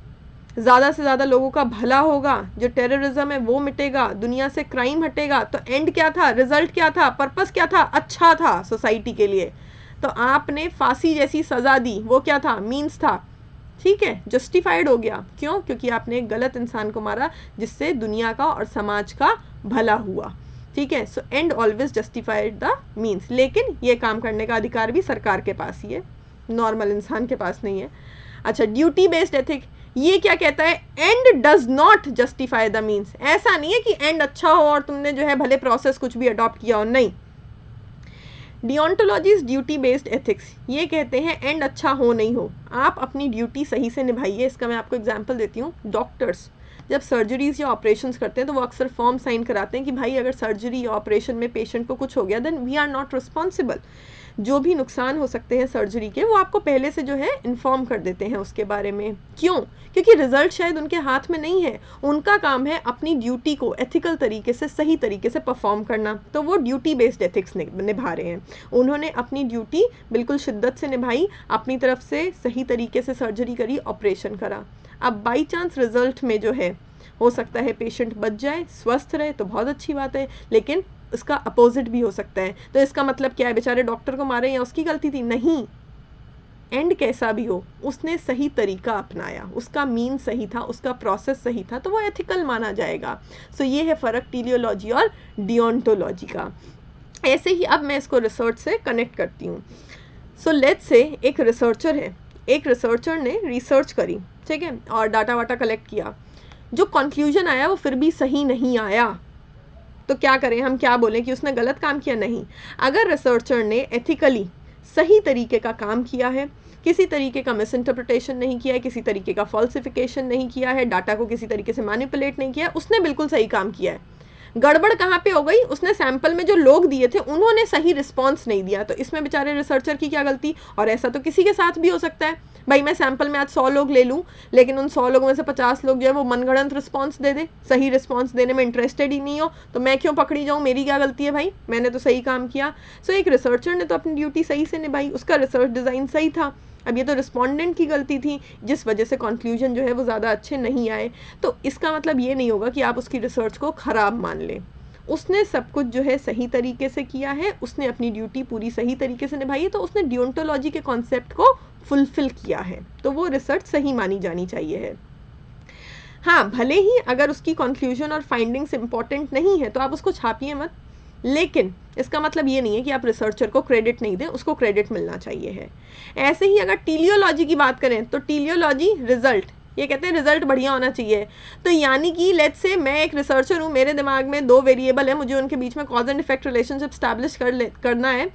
ज़्यादा से ज़्यादा लोगों का भला होगा, जो टेररिज्म है वो मिटेगा, दुनिया से क्राइम हटेगा। तो एंड क्या था, रिजल्ट क्या था, पर्पस क्या था, अच्छा था सोसाइटी के लिए। तो आपने फांसी जैसी सज़ा दी, वो क्या था, मीन्स था, ठीक है, जस्टिफाइड हो गया। क्यों, क्योंकि आपने एक गलत इंसान को मारा जिससे दुनिया का और समाज का भला हुआ, ठीक है। So and always justified the means. लेकिन ये काम करने का अधिकार भी सरकार के पास ही है, नॉर्मल इंसान के पास नहीं है। अच्छा, ड्यूटी बेस्ड एथिक, ये क्या कहता है, and does not justify the means. ऐसा नहीं है कि एंड अच्छा हो और तुमने जो है भले प्रोसेस कुछ भी अडॉप्ट किया हो, नहीं। डिओंटोलॉजी इज ड्यूटी बेस्ड एथिक्स, ये कहते हैं एंड अच्छा हो नहीं हो, आप अपनी ड्यूटी सही से निभाइए। इसका मैं आपको एग्जांपल देती हूँ। डॉक्टर्स जब सर्जरीज या ऑपरेशंस करते हैं तो वो अक्सर फॉर्म साइन कराते हैं कि भाई अगर सर्जरी या ऑपरेशन में पेशेंट को कुछ हो गया, then we are not responsible. जो भी नुकसान हो सकते हैं सर्जरी के, वो आपको पहले से जो है इन्फॉर्म कर देते हैं उसके बारे में। क्यों, क्योंकि रिजल्ट शायद उनके हाथ में नहीं है, उनका काम है अपनी ड्यूटी को एथिकल तरीके से, सही तरीके से परफॉर्म करना। तो वो ड्यूटी बेस्ड एथिक्स निभा रहे हैं, उन्होंने अपनी ड्यूटी बिल्कुल शिद्दत से निभाई, अपनी तरफ से सही तरीके से सर्जरी करी, ऑपरेशन करा। अब बाई चांस रिजल्ट में जो है हो सकता है पेशेंट बच जाए, स्वस्थ रहे, तो बहुत अच्छी बात है, लेकिन इसका अपोजिट भी हो सकता है। तो इसका मतलब क्या है, बेचारे डॉक्टर को मारे या उसकी गलती थी, नहीं। एंड कैसा भी हो, उसने सही तरीका अपनाया, उसका मीन सही था, उसका प्रोसेस सही था, तो वो एथिकल माना जाएगा। सो ये है फ़र्क टीलियोलॉजी और डिओंटोलॉजी का। ऐसे ही अब मैं इसको रिसर्च से कनेक्ट करती हूँ। सो लेट्स से एक रिसर्चर है, एक रिसर्चर ने रिसर्च करी, ठीक है, और डाटा वाटा कलेक्ट किया, जो कंक्लूजन आया वो फिर भी सही नहीं आया, तो क्या करें, हम क्या बोलें कि उसने गलत काम किया, नहीं। अगर रिसर्चर ने एथिकली सही तरीके का काम किया है, किसी तरीके का मिस इंटरप्रिटेशन नहीं किया है, किसी तरीके का फॉल्सिफिकेशन नहीं किया है, डाटा को किसी तरीके से मैनिपुलेट नहीं किया है, उसने बिल्कुल सही काम किया है। गड़बड़ कहाँ पे हो गई, उसने सैंपल में जो लोग दिए थे उन्होंने सही रिस्पॉन्स नहीं दिया, तो इसमें बेचारे रिसर्चर की क्या गलती। और ऐसा तो किसी के साथ भी हो सकता है, भाई मैं सैंपल में आज 100 लोग ले लूँ, लेकिन उन 100 लोगों में से 50 लोग जो है वो मनगढ़ंत रिस्पॉन्स दे दे, सही रिस्पॉन्स देने में इंटरेस्टेड ही नहीं हो, तो मैं क्यों पकड़ी जाऊँ, मेरी क्या गलती है भाई, मैंने तो सही काम किया। सो एक रिसर्चर ने तो अपनी ड्यूटी सही से निभाई, उसका रिसर्च डिज़ाइन सही था। अब ये तो रिस्पॉन्डेंट की गलती थी जिस वजह से कंक्लूजन जो है वो ज़्यादा अच्छे नहीं आए। तो इसका मतलब ये नहीं होगा कि आप उसकी रिसर्च को ख़राब मान लें, उसने सब कुछ जो है सही तरीके से किया है, उसने अपनी ड्यूटी पूरी सही तरीके से निभाई है, तो उसने डिओंटोलॉजी के कॉन्सेप्ट को फुलफिल किया है, तो वो रिसर्च सही मानी जानी चाहिए है। हाँ, भले ही अगर उसकी कंक्लूजन और फाइंडिंग्स इंपॉर्टेंट नहीं है तो आप उसको छापिए मत, लेकिन इसका मतलब ये नहीं है कि आप रिसर्चर को क्रेडिट नहीं दें, उसको क्रेडिट मिलना चाहिए है। ऐसे ही अगर टीलियोलॉजी की बात करें तो टीलियोलॉजी रिजल्ट, ये कहते हैं रिजल्ट बढ़िया होना चाहिए। तो यानी कि लेट्स से मैं एक रिसर्चर हूँ, मेरे दिमाग में 2 वेरिएबल है, मुझे उनके बीच में cause and effect relationship establish करना है,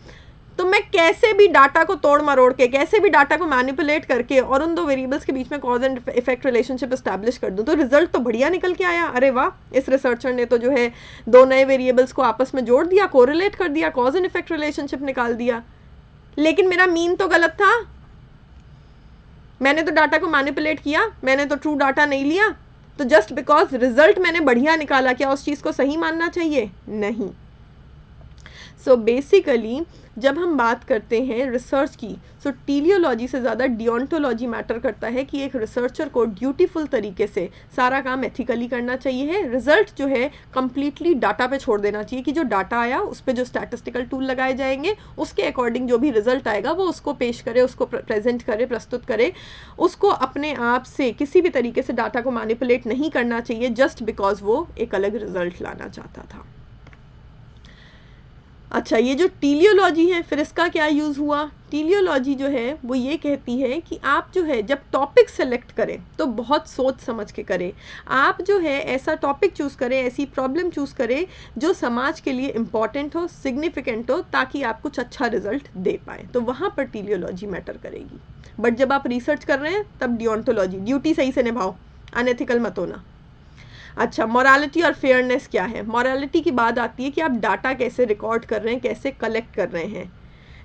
तो मैं कैसे भी डाटा को तोड़ मरोड़ के, कैसे भी डाटा को मैनिपुलेट करके और उन 2 वेरिएबल्स के बीच में cause and effect relationship establish कर दूं, तो रिजल्ट तो बढ़िया निकल के आया। अरे वाह, इस रिसर्चर ने तो जो है 2 नए वेरिएबल्स को आपस में जोड़ दिया, कोरिलेट कर दिया, कॉज एंड इफेक्ट रिलेशनशिप निकाल दिया। लेकिन मेरा मीन तो गलत था, मैंने तो डाटा को मैनिपुलेट किया, मैंने तो ट्रू डाटा नहीं लिया। तो जस्ट बिकॉज रिजल्ट मैंने बढ़िया निकाला, क्या उस चीज़ को सही मानना चाहिए, नहीं। सो बेसिकली जब हम बात करते हैं रिसर्च की, सो टीलियोलॉजी से ज़्यादा डिओंटोलॉजी मैटर करता है कि एक रिसर्चर को ड्यूटीफुल तरीके से सारा काम एथिकली करना चाहिए है। रिजल्ट जो है कम्प्लीटली डाटा पे छोड़ देना चाहिए कि जो डाटा आया उस पर जो स्टैटिस्टिकल टूल लगाए जाएंगे उसके अकॉर्डिंग जो भी रिजल्ट आएगा वो उसको पेश करे, उसको प्रेजेंट करे, प्रस्तुत करे। उसको अपने आप से किसी भी तरीके से डाटा को मैनिपुलेट नहीं करना चाहिए जस्ट बिकॉज वो एक अलग रिजल्ट लाना चाहता था। अच्छा, ये जो टीलियोलॉजी है फिर इसका क्या यूज़ हुआ? टीलियोलॉजी जो है वो ये कहती है कि आप जो है जब टॉपिक सेलेक्ट करें तो बहुत सोच समझ के करें। आप जो है ऐसा टॉपिक चूज़ करें, ऐसी प्रॉब्लम चूज़ करें जो समाज के लिए इम्पॉर्टेंट हो, सिग्निफिकेंट हो, ताकि आप कुछ अच्छा रिजल्ट दे पाएँ, तो वहाँ पर टीलियोलॉजी मैटर करेगी। बट जब आप रिसर्च कर रहे हैं तब डिओन्टोलॉजी, ड्यूटी सही से निभाओ, अनएथिकल मत होना। अच्छा, मोरालिटी और फेयरनेस क्या है? मोरालिटी की बात आती है कि आप डाटा कैसे रिकॉर्ड कर रहे हैं, कैसे कलेक्ट कर रहे हैं।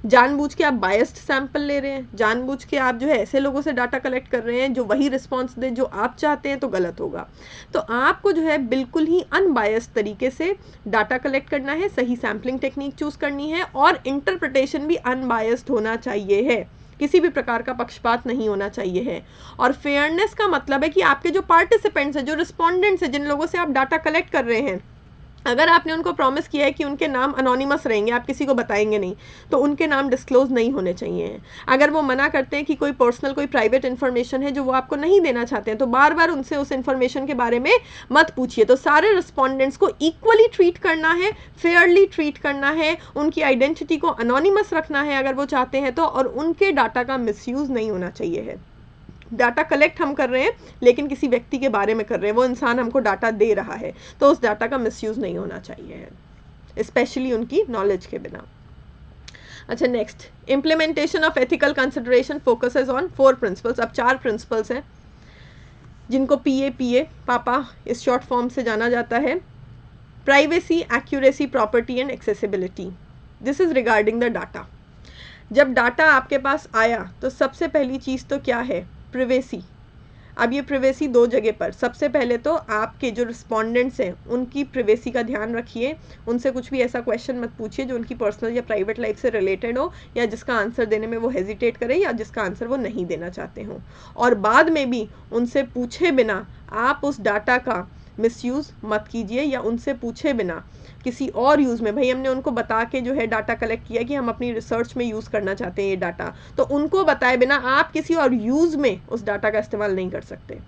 जानबूझ के आप बायस्ड सैंपल ले रहे हैं, जानबूझ के आप जो है ऐसे लोगों से डाटा कलेक्ट कर रहे हैं जो वही रिस्पॉन्स दें जो आप चाहते हैं, तो गलत होगा। तो आपको जो है बिल्कुल ही अनबायस्ड तरीके से डाटा कलेक्ट करना है, सही सैम्पलिंग टेक्निक चूज़ करनी है, और इंटरप्रिटेशन भी अनबायस्ड होना चाहिए है, किसी भी प्रकार का पक्षपात नहीं होना चाहिए है। और फेयरनेस का मतलब है कि आपके जो पार्टिसिपेंट्स हैं, जो रिस्पॉन्डेंट्स हैं, जिन लोगों से आप डाटा कलेक्ट कर रहे हैं, अगर आपने उनको प्रॉमिस किया है कि उनके नाम अनोनिमस रहेंगे, आप किसी को बताएंगे नहीं, तो उनके नाम डिस्क्लोज नहीं होने चाहिए। अगर वो मना करते हैं कि कोई पर्सनल, कोई प्राइवेट इन्फॉर्मेशन है जो वो आपको नहीं देना चाहते हैं, तो बार बार उनसे उस इन्फॉर्मेशन के बारे में मत पूछिए। तो सारे रिस्पॉन्डेंट्स को इक्वली ट्रीट करना है, फेयरली ट्रीट करना है, उनकी आइडेंटिटी को अनोनिमस रखना है अगर वो चाहते हैं तो, और उनके डाटा का मिसयूज नहीं होना चाहिए है। डाटा कलेक्ट हम कर रहे हैं लेकिन किसी व्यक्ति के बारे में कर रहे हैं, वो इंसान हमको डाटा दे रहा है, तो उस डाटा का मिसयूज नहीं होना चाहिए है, स्पेशली उनकी नॉलेज के बिना। अच्छा, next, implementation of ethical consideration focuses on 4 principles. अब 4 प्रिंसिपल्स हैं जिनको PAPA, पापा इस शॉर्ट फॉर्म से जाना जाता है। Privacy, accuracy, property and accessibility. This is regarding the data. जब डाटा आपके पास आया तो सबसे पहली चीज़ तो क्या है? प्रिवेसी। अब ये प्रिवेसी 2 जगह पर, सबसे पहले तो आपके जो रिस्पॉन्डेंट्स हैं उनकी प्रिवेसी का ध्यान रखिए, उनसे कुछ भी ऐसा क्वेश्चन मत पूछिए जो उनकी पर्सनल या प्राइवेट लाइफ से रिलेटेड हो, या जिसका आंसर देने में वो हेजिटेट करें, या जिसका आंसर वो नहीं देना चाहते हों। और बाद में भी उनसे पूछे बिना आप उस डाटा का मिसयूज़ मत कीजिए, या उनसे पूछे बिना किसी और यूज़ में, भाई हमने उनको बता के जो है डाटा कलेक्ट किया कि हम अपनी रिसर्च में यूज़ करना चाहते हैं ये डाटा, तो उनको बताए बिना आप किसी और यूज़ में उस डाटा का इस्तेमाल नहीं कर सकते।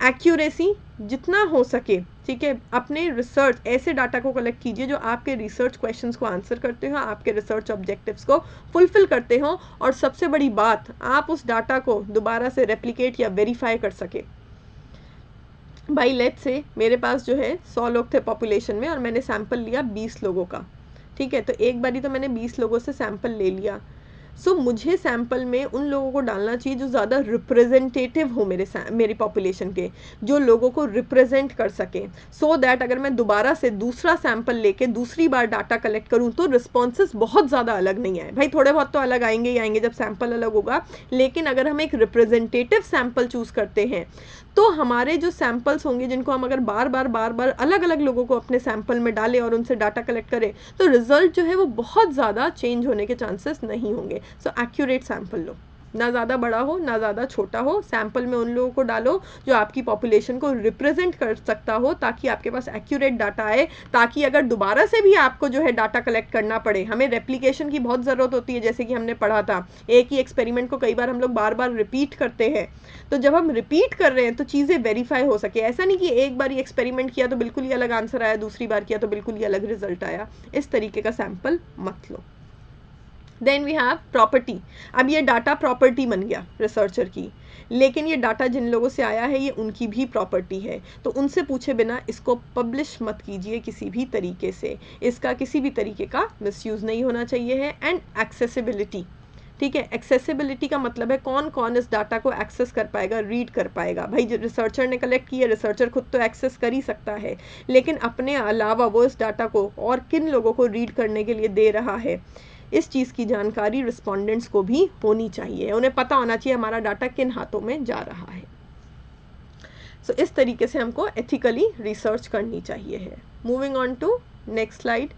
एक्यूरेसी, जितना हो सके, ठीक है, अपने रिसर्च ऐसे डाटा को कलेक्ट कीजिए जो आपके रिसर्च क्वेश्चंस को आंसर करते हो, आपके रिसर्च ऑब्जेक्टिव्स को फुलफिल करते हो, और सबसे बड़ी बात, आप उस डाटा को दोबारा से रेप्लिकेट या वेरीफाई कर सके। भाई लेट्स से मेरे पास जो है 100 लोग थे पॉपुलेशन में, और मैंने सैंपल लिया 20 लोगों का, ठीक है, तो एक बारी तो मैंने 20 लोगों से सैंपल ले लिया। सो मुझे सैंपल में उन लोगों को डालना चाहिए जो ज़्यादा रिप्रेजेंटेटिव हो मेरी पॉपुलेशन के, जो लोगों को रिप्रेजेंट कर सकें, सो दैट अगर मैं दोबारा से दूसरा सैंपल लेके दूसरी बार डाटा कलेक्ट करूं तो रिस्पॉन्सेज बहुत ज़्यादा अलग नहीं आए। भाई थोड़े बहुत तो अलग आएंगे ही आएंगे जब सैंपल अलग होगा, लेकिन अगर हम एक रिप्रेजेंटेटिव सैंपल चूज़ करते हैं तो हमारे जो सैंपल्स होंगे, जिनको हम अगर बार बार अलग अलग लोगों को अपने सैंपल में डालें और उनसे डाटा कलेक्ट करें, तो रिजल्ट जो है वो बहुत ज़्यादा चेंज होने के चांसेस नहीं होंगे। सो एक्यूरेट सैंपल लो, ना ज़्यादा बड़ा हो ना ज़्यादा छोटा हो, सैंपल में उन लोगों को डालो जो आपकी पॉपुलेशन को रिप्रेजेंट कर सकता हो, ताकि आपके पास एक्यूरेट डाटा आए, ताकि अगर दोबारा से भी आपको जो है डाटा कलेक्ट करना पड़े, हमें रेप्लिकेशन की बहुत ज़रूरत होती है, जैसे कि हमने पढ़ा था, एक ही एक्सपेरिमेंट को कई बार हम लोग बार बार रिपीट करते हैं, तो जब हम रिपीट कर रहे हैं तो चीज़ें वेरीफाई हो सके। ऐसा नहीं कि एक बार ही एक्सपेरिमेंट किया तो बिल्कुल ही अलग आंसर आया, दूसरी बार किया तो बिल्कुल ही अलग रिजल्ट आया, इस तरीके का सैंपल मत लो। Then we have property. अब ये डाटा प्रॉपर्टी बन गया रिसर्चर की, लेकिन ये डाटा जिन लोगों से आया है ये उनकी भी प्रॉपर्टी है, तो उनसे पूछे बिना इसको पब्लिश मत कीजिए किसी भी तरीके से, इसका किसी भी तरीके का मिसयूज़ नहीं होना चाहिए है। एंड एक्सेसिबिलिटी, ठीक है, एक्सेसिबिलिटी का मतलब है कौन कौन इस डाटा को एक्सेस कर पाएगा, रीड कर पाएगा। भाई जो रिसर्चर ने कलेक्ट किया, रिसर्चर खुद तो एक्सेस कर ही सकता है, लेकिन अपने अलावा वो इस डाटा को और किन लोगों को रीड करने के लिए दे रहा है, इस चीज़ की जानकारी रिस्पोंडेंट्स को भी होनी चाहिए, उन्हें पता होना चाहिए हमारा डाटा किन हाथों में जा रहा है। सो इस तरीके से हमको एथिकली रिसर्च करनी चाहिए है। Moving on to next slide.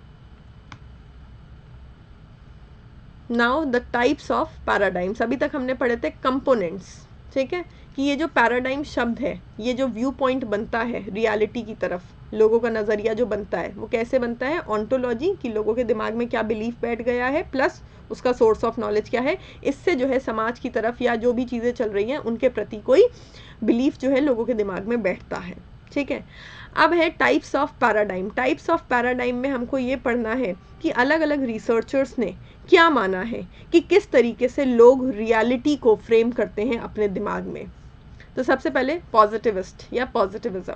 Now the types of paradigms. अभी तक हमने पढ़े थे कंपोनेंट्स, ठीक है, कि ये जो पैराडाइम शब्द है, ये जो व्यू पॉइंट बनता है रियलिटी की तरफ, लोगों का नज़रिया जो बनता है वो कैसे बनता है? ऑन्टोलॉजी, कि लोगों के दिमाग में क्या बिलीफ बैठ गया है, प्लस उसका सोर्स ऑफ नॉलेज क्या है, इससे जो है समाज की तरफ या जो भी चीज़ें चल रही हैं उनके प्रति कोई बिलीफ जो है लोगों के दिमाग में बैठता है। ठीक है। अब है types of paradigm. Types of paradigm में हमको ये पढ़ना है कि अलग अलग रिसर्चर्स ने क्या माना है कि किस तरीके से लोग रियलिटी को फ्रेम करते हैं अपने दिमाग में। तो सबसे पहले पॉजिटिविस्ट या पॉजिटिविज्म,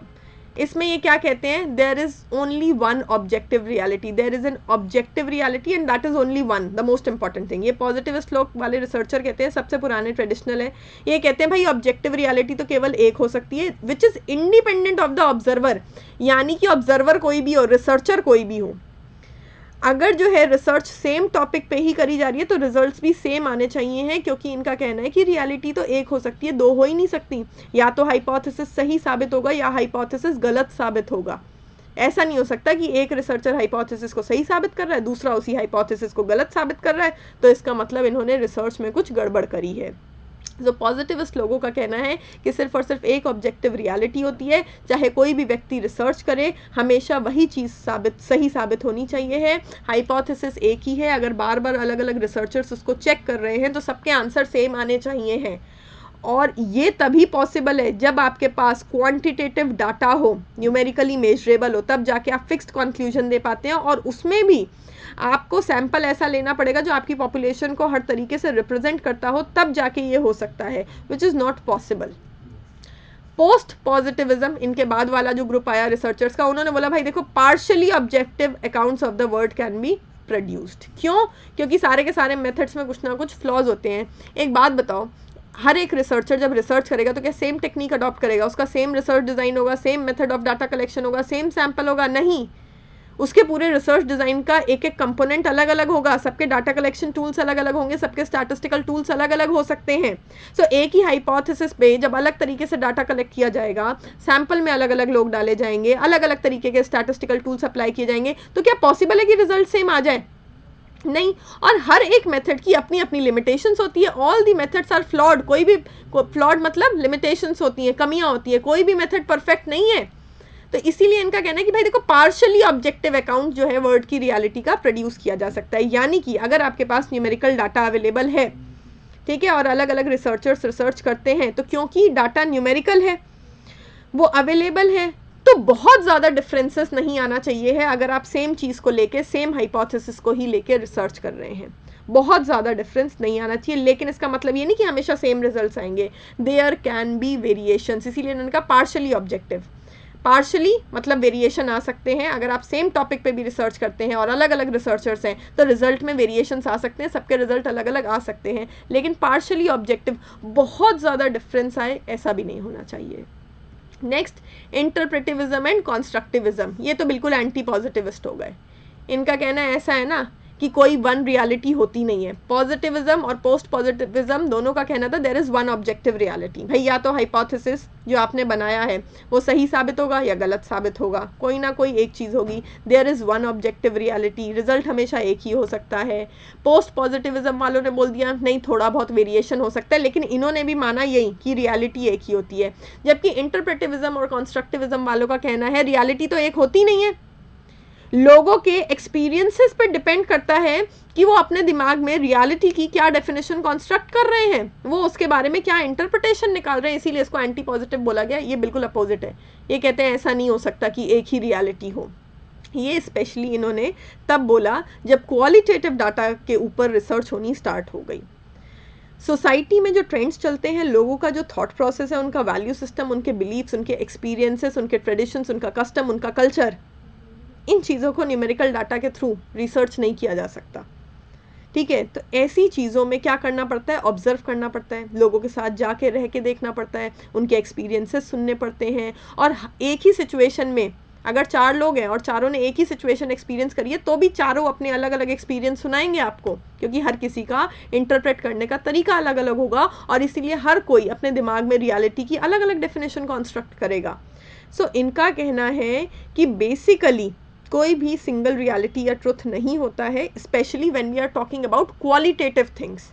इसमें ये क्या कहते हैं, there is only one objective reality, there is an objective reality and that is only one, the most important thing. ये पॉजिटिविस्ट लोग वाले रिसर्चर कहते हैं, सबसे पुराने ट्रेडिशनल है, ये कहते हैं भाई ऑब्जेक्टिव रियलिटी तो केवल एक हो सकती है which is independent of the observer, यानी कि ऑब्जर्वर कोई भी हो, रिसर्चर कोई भी हो, अगर जो है रिसर्च सेम टॉपिक पे ही करी जा रही है तो रिजल्ट्स भी सेम आने चाहिए हैं, क्योंकि इनका कहना है कि रियलिटी तो एक हो सकती है, दो हो ही नहीं सकती, या तो हाइपोथेसिस सही साबित होगा या हाइपोथेसिस गलत साबित होगा। ऐसा नहीं हो सकता कि एक रिसर्चर हाइपोथेसिस को सही साबित कर रहा है, दूसरा उसी हाइपोथेसिस को गलत साबित कर रहा है, तो इसका मतलब इन्होंने रिसर्च में कुछ गड़बड़ करी है। जो पॉजिटिविस्ट लोगों का कहना है कि सिर्फ और सिर्फ एक ऑब्जेक्टिव रियलिटी होती है, चाहे कोई भी व्यक्ति रिसर्च करे हमेशा वही चीज़ सही साबित होनी चाहिए है, हाइपोथेसिस एक ही है, अगर बार बार अलग अलग रिसर्चर्स उसको चेक कर रहे हैं तो सबके आंसर सेम आने चाहिए हैं, और ये तभी पॉसिबल है जब आपके पास क्वांटिटेटिव डाटा हो, न्यूमेरिकली मेजरेबल हो, तब जाके आप फिक्स्ड कंक्लूजन दे पाते हैं, और उसमें भी आपको सैंपल ऐसा लेना पड़ेगा जो आपकी पॉपुलेशन को हर तरीके से रिप्रेजेंट करता हो, तब जाके ये हो सकता है, which is not possible. Post positivism, इनके बाद वाला जो ग्रुप आया रिसर्चर्स का, उन्होंने बोला भाई देखो partially objective accounts of the world can be produced. क्यों? क्योंकि सारे के सारे मेथड्स में कुछ ना कुछ फ्लॉज होते हैं। एक बात बताओ, हर एक रिसर्चर जब रिसर्च करेगा तो क्या सेम टेक्निक अडॉप्ट करेगा, उसका सेम रिसर्च डिज़ाइन होगा, same method of data collection होगा, सेम सैंपल होगा? नहीं, उसके पूरे रिसर्च डिज़ाइन का एक एक कंपोनेंट अलग अलग होगा, सबके डाटा कलेक्शन टूल्स अलग अलग होंगे, सबके स्टैटिस्टिकल टूल्स अलग अलग हो सकते हैं। सो एक ही हाइपोथेसिस पे जब अलग तरीके से डाटा कलेक्ट किया जाएगा, सैंपल में अलग अलग लोग डाले जाएंगे, अलग अलग तरीके के स्टैटिस्टिकल टूल्स अप्लाई किए जाएंगे, तो क्या पॉसिबल है कि रिजल्ट सेम आ जाए? नहीं। और हर एक मेथड की अपनी अपनी लिमिटेशंस होती है, all the methods are flawed, कोई भी फ्लॉड मतलब लिमिटेशंस होती हैं, कमियां होती है, कोई भी मेथड परफेक्ट नहीं है। तो इसीलिए इनका कहना है कि भाई देखो पार्शियली ऑब्जेक्टिव अकाउंट जो है वर्ड की रियलिटी का प्रोड्यूस किया जा सकता है, यानी कि अगर आपके पास न्यूमेरिकल डाटा अवेलेबल है, ठीक है, और अलग अलग रिसर्चर्स रिसर्च करते हैं, तो क्योंकि डाटा न्यूमेरिकल है, वो अवेलेबल है, तो बहुत ज़्यादा डिफरेंसेस नहीं आना चाहिए है अगर आप सेम चीज़ को लेके सेम हाइपोथेसिस को ही लेके रिसर्च कर रहे हैं, बहुत ज़्यादा डिफरेंस नहीं आना चाहिए। लेकिन इसका मतलब ये नहीं कि हमेशा सेम रिजल्ट्स आएंगे, देयर कैन बी वेरिएशंस, इसीलिए इन्होंने कहा पार्शियली ऑब्जेक्टिव। पार्शली मतलब वेरिएशन आ सकते हैं, अगर आप सेम टॉपिक पे भी रिसर्च करते हैं और अलग अलग रिसर्चर्स हैं तो रिजल्ट में वेरिएशंस आ सकते हैं, सबके रिजल्ट अलग अलग आ सकते हैं, लेकिन पार्शली ऑब्जेक्टिव बहुत ज़्यादा डिफरेंस आए ऐसा भी नहीं होना चाहिए। नेक्स्ट, इंटरप्रेटिविज्म एंड कॉन्स्ट्रक्टिविज्म, ये तो बिल्कुल एंटी पॉजिटिविस्ट हो गए। इनका कहना ऐसा है ना कि कोई वन रियलिटी होती नहीं है। पॉजिटिविज्म और पोस्ट पॉजिटिविज्म दोनों का कहना था there is one objective reality, भाई या तो हाइपोथेसिस जो आपने बनाया है वो सही साबित होगा या गलत साबित होगा, कोई ना कोई एक चीज़ होगी, there is one objective reality, result हमेशा एक ही हो सकता है। पोस्ट पॉजिटिविज्म वालों ने बोल दिया नहीं थोड़ा बहुत वेरिएशन हो सकता है, लेकिन इन्होंने भी माना यही कि रियलिटी एक ही होती है। जबकि इंटरप्रेटिविज्म और कॉन्स्ट्रक्टिविज्म वालों का कहना है रियलिटी तो एक होती नहीं है, लोगों के एक्सपीरियंसेस पर डिपेंड करता है कि वो अपने दिमाग में रियलिटी की क्या डेफिनेशन कॉन्स्ट्रक्ट कर रहे हैं, वो उसके बारे में क्या इंटरप्रिटेशन निकाल रहे हैं, इसीलिए इसको एंटी पॉजिटिव बोला गया। ये बिल्कुल अपोजिट है, ये कहते हैं ऐसा नहीं हो सकता कि एक ही रियलिटी हो। ये स्पेशली इन्होंने तब बोला जब क्वालिटेटिव डाटा के ऊपर रिसर्च होनी स्टार्ट हो गई। सोसाइटी में जो ट्रेंड्स चलते हैं, लोगों का जो थॉट प्रोसेस है, उनका वैल्यू सिस्टम, उनके बिलीव्स, उनके एक्सपीरियंसेस, उनके ट्रेडिशंस, उनका कस्टम, उनका कल्चर, इन चीज़ों को न्यूमेरिकल डाटा के थ्रू रिसर्च नहीं किया जा सकता। ठीक है, तो ऐसी चीज़ों में क्या करना पड़ता है, ऑब्जर्व करना पड़ता है, लोगों के साथ जाके रह के देखना पड़ता है, उनके एक्सपीरियंसेस सुनने पड़ते हैं। और एक ही सिचुएशन में अगर 4 लोग हैं और चारों ने एक ही सिचुएशन एक्सपीरियंस करी है तो भी चारों अपने अलग अलग एक्सपीरियंस सुनाएंगे आपको, क्योंकि हर किसी का इंटरप्रेट करने का तरीका अलग अलग होगा, और इसीलिए हर कोई अपने दिमाग में रियलिटी की अलग अलग डेफिनेशन कॉन्स्ट्रक्ट करेगा। सो इनका कहना है कि बेसिकली कोई भी सिंगल रियलिटी या ट्रुथ नहीं होता है, especially when we are talking about qualitative things.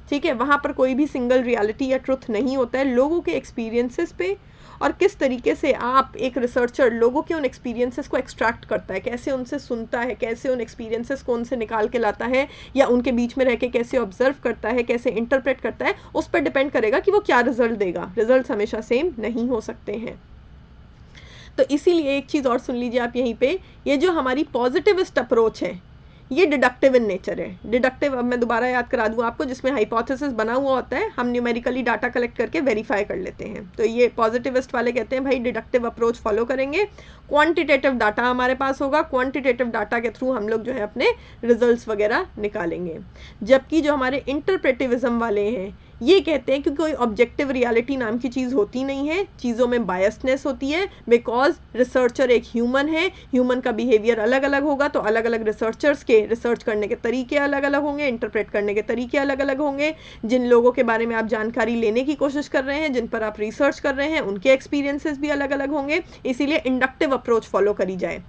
ठीक है, वहाँ पर कोई भी सिंगल रियलिटी या ट्रुथ नहीं होता है, लोगों के एक्सपीरियंसेस पे और किस तरीके से आप एक रिसर्चर लोगों के उन एक्सपीरियंसेस को एक्सट्रैक्ट करता है, कैसे उनसे सुनता है, कैसे उन एक्सपीरियंसेस को उनसे निकाल के लाता है, या उनके बीच में रह के कैसे ऑब्जर्व करता है, कैसे इंटरप्रेट करता है, उस पर डिपेंड करेगा कि वो क्या रिजल्ट देगा। रिजल्ट हमेशा सेम नहीं हो सकते हैं। तो इसीलिए एक चीज़ और सुन लीजिए आप यहीं पे, ये जो हमारी पॉजिटिविस्ट अप्रोच है ये डिडक्टिव इन नेचर है। डिडक्टिव, अब मैं दोबारा याद करा दूं आपको, जिसमें हाइपोथेसिस बना हुआ होता है, हम न्यूमेरिकली डाटा कलेक्ट करके वेरीफाई कर लेते हैं। तो ये पॉजिटिविस्ट वाले कहते हैं भाई डिडक्टिव अप्रोच फॉलो करेंगे, क्वांटिटेटिव डाटा हमारे पास होगा, क्वांटिटेटिव डाटा के थ्रू हम लोग जो है अपने रिजल्ट्स वगैरह निकालेंगे। जबकि जो हमारे इंटरप्रेटिविज्म वाले हैं ये कहते हैं कि कोई ऑब्जेक्टिव रियलिटी नाम की चीज़ होती नहीं है, चीज़ों में बायसनेस होती है, बिकॉज रिसर्चर एक ह्यूमन है, ह्यूमन का बिहेवियर अलग अलग होगा, तो अलग अलग रिसर्चर्स के रिसर्च करने के तरीके अलग अलग होंगे, इंटरप्रेट करने के तरीके अलग अलग होंगे, जिन लोगों के बारे में आप जानकारी लेने की कोशिश कर रहे हैं, जिन पर आप रिसर्च कर रहे हैं, उनके एक्सपीरियंसेस भी अलग अलग होंगे, इसीलिए इंडक्टिव अप्रोच फॉलो करी जाए।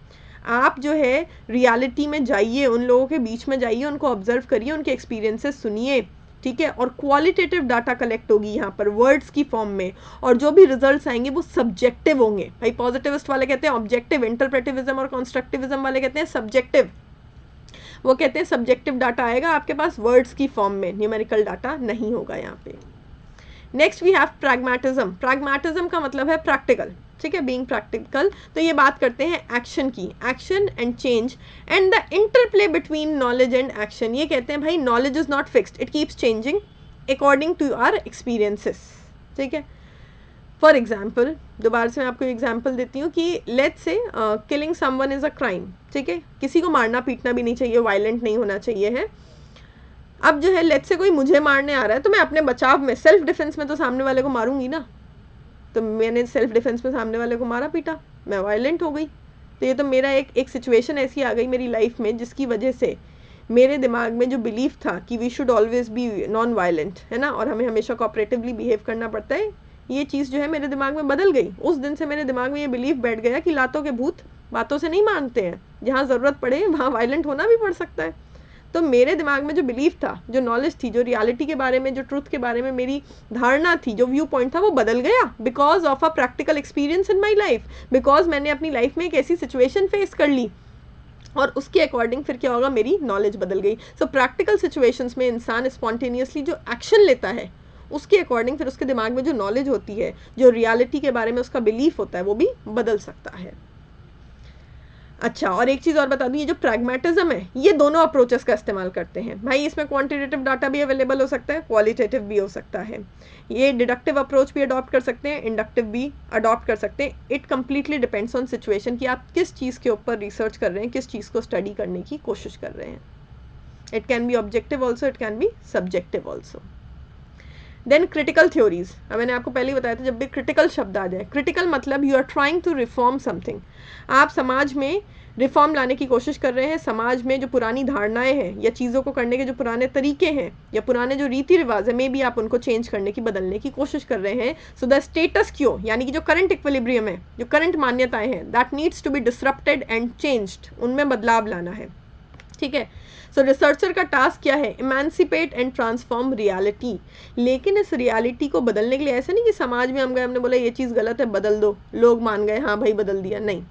आप जो है रियलिटी में जाइए, उन लोगों के बीच में जाइए, उनको ऑब्जर्व करिए, उनके एक्सपीरियंसेस सुनिए, ठीक है, और क्वालिटेटिव डाटा कलेक्ट होगी यहाँ पर वर्ड्स की फॉर्म में, और जो भी रिजल्ट्स आएंगे वो सब्जेक्टिव होंगे। भाई पॉजिटिविस्ट वाले कहते हैं ऑब्जेक्टिव, इंटरप्रेटिविज्म और कंस्ट्रक्टिविज्म वाले कहते हैं सब्जेक्टिव। वो कहते हैं सब्जेक्टिव डाटा आएगा आपके पास वर्ड्स की फॉर्म में, न्यूमेरिकल डाटा नहीं होगा यहाँ पे। Next we have pragmatism. Pragmatism का मतलब है प्रैक्टिकल, ठीक है, बीइंग प्रैक्टिकल। तो ये बात करते हैं एक्शन की, action and change and the interplay between knowledge and action. ये कहते हैं भाई knowledge is not fixed, it keeps changing according to our experiences, ठीक है। फॉर एग्जाम्पल, दोबारा से मैं आपको एग्जाम्पल देती हूँ कि let's say killing someone is a crime, ठीक है, किसी को मारना पीटना भी नहीं चाहिए, वायलेंट नहीं होना चाहिए है। अब जो है लेट्स से कोई मुझे मारने आ रहा है, तो मैं अपने बचाव में, सेल्फ डिफेंस में तो सामने वाले को मारूंगी ना, तो मैंने सेल्फ डिफेंस में सामने वाले को मारा पीटा, मैं वायलेंट हो गई। तो ये तो मेरा एक सिचुएशन ऐसी आ गई मेरी लाइफ में जिसकी वजह से मेरे दिमाग में जो बिलीफ था कि we should always be non violent, है ना, और हमें हमेशा कोऑपरेटिवली बिहेव करना पड़ता है, ये चीज़ जो है मेरे दिमाग में बदल गई। उस दिन से मेरे दिमाग में ये बिलीफ बैठ गया कि लातों के भूत बातों से नहीं मानते हैं, जहाँ ज़रूरत पड़े वहाँ वायलेंट होना भी पड़ सकता है। तो मेरे दिमाग में जो बिलीफ था, जो नॉलेज थी, जो रियलिटी के बारे में, जो ट्रूथ के बारे में मेरी धारणा थी, जो व्यू पॉइंट था, वो बदल गया because of a practical experience in my life, because मैंने अपनी लाइफ में एक ऐसी सिचुएशन फेस कर ली और उसके अकॉर्डिंग फिर क्या होगा, मेरी नॉलेज बदल गई। सो प्रैक्टिकल सिचुएशंस में इंसान स्पॉन्टेनियसली जो एक्शन लेता है उसके अकॉर्डिंग फिर उसके दिमाग में जो नॉलेज होती है, जो रियलिटी के बारे में उसका बिलीफ होता है, वो भी बदल सकता है। अच्छा, और एक चीज़ और बता दूं, ये जो प्रैग्मेटिज्म है ये दोनों अप्रोचेस का इस्तेमाल करते हैं भाई। इसमें क्वांटिटेटिव डाटा भी अवेलेबल हो सकता है, क्वालिटेटिव भी हो सकता है। ये डिडक्टिव अप्रोच भी अडॉप्ट कर सकते हैं, इंडक्टिव भी अडॉप्ट कर सकते हैं। It completely depends on situation कि आप किस चीज़ के ऊपर रिसर्च कर रहे हैं, किस चीज़ को स्टडी करने की कोशिश कर रहे हैं। It can be objective also, it can be subjective also. Then critical theories, मैंने आपको पहले ही बताया था, जब भी क्रिटिकल शब्द आ जाए, क्रिटिकल मतलब you are trying to reform something, आप समाज में रिफॉर्म लाने की कोशिश कर रहे हैं, समाज में जो पुरानी धारणाएं हैं या चीज़ों को करने के जो पुराने तरीके हैं या पुराने जो रीति रिवाज है, मे बी आप उनको चेंज करने की, बदलने की कोशिश कर रहे हैं। सो द स्टेटस क्यो, यानी कि जो करंट इक्विलिब्रियम है, जो करंट मान्यताएं हैं, that needs to be disrupted and changed, उनमें बदलाव लाना है, ठीक है। सो रिसर्चर का टास्क क्या है, इमेंसिपेट एंड ट्रांसफॉर्म रियलिटी। लेकिन इस रियलिटी को बदलने के लिए ऐसा नहीं कि समाज में हम गए, हमने बोला ये चीज़ गलत है बदल दो, लोग मान गए, हाँ भाई बदल दिया, नहीं,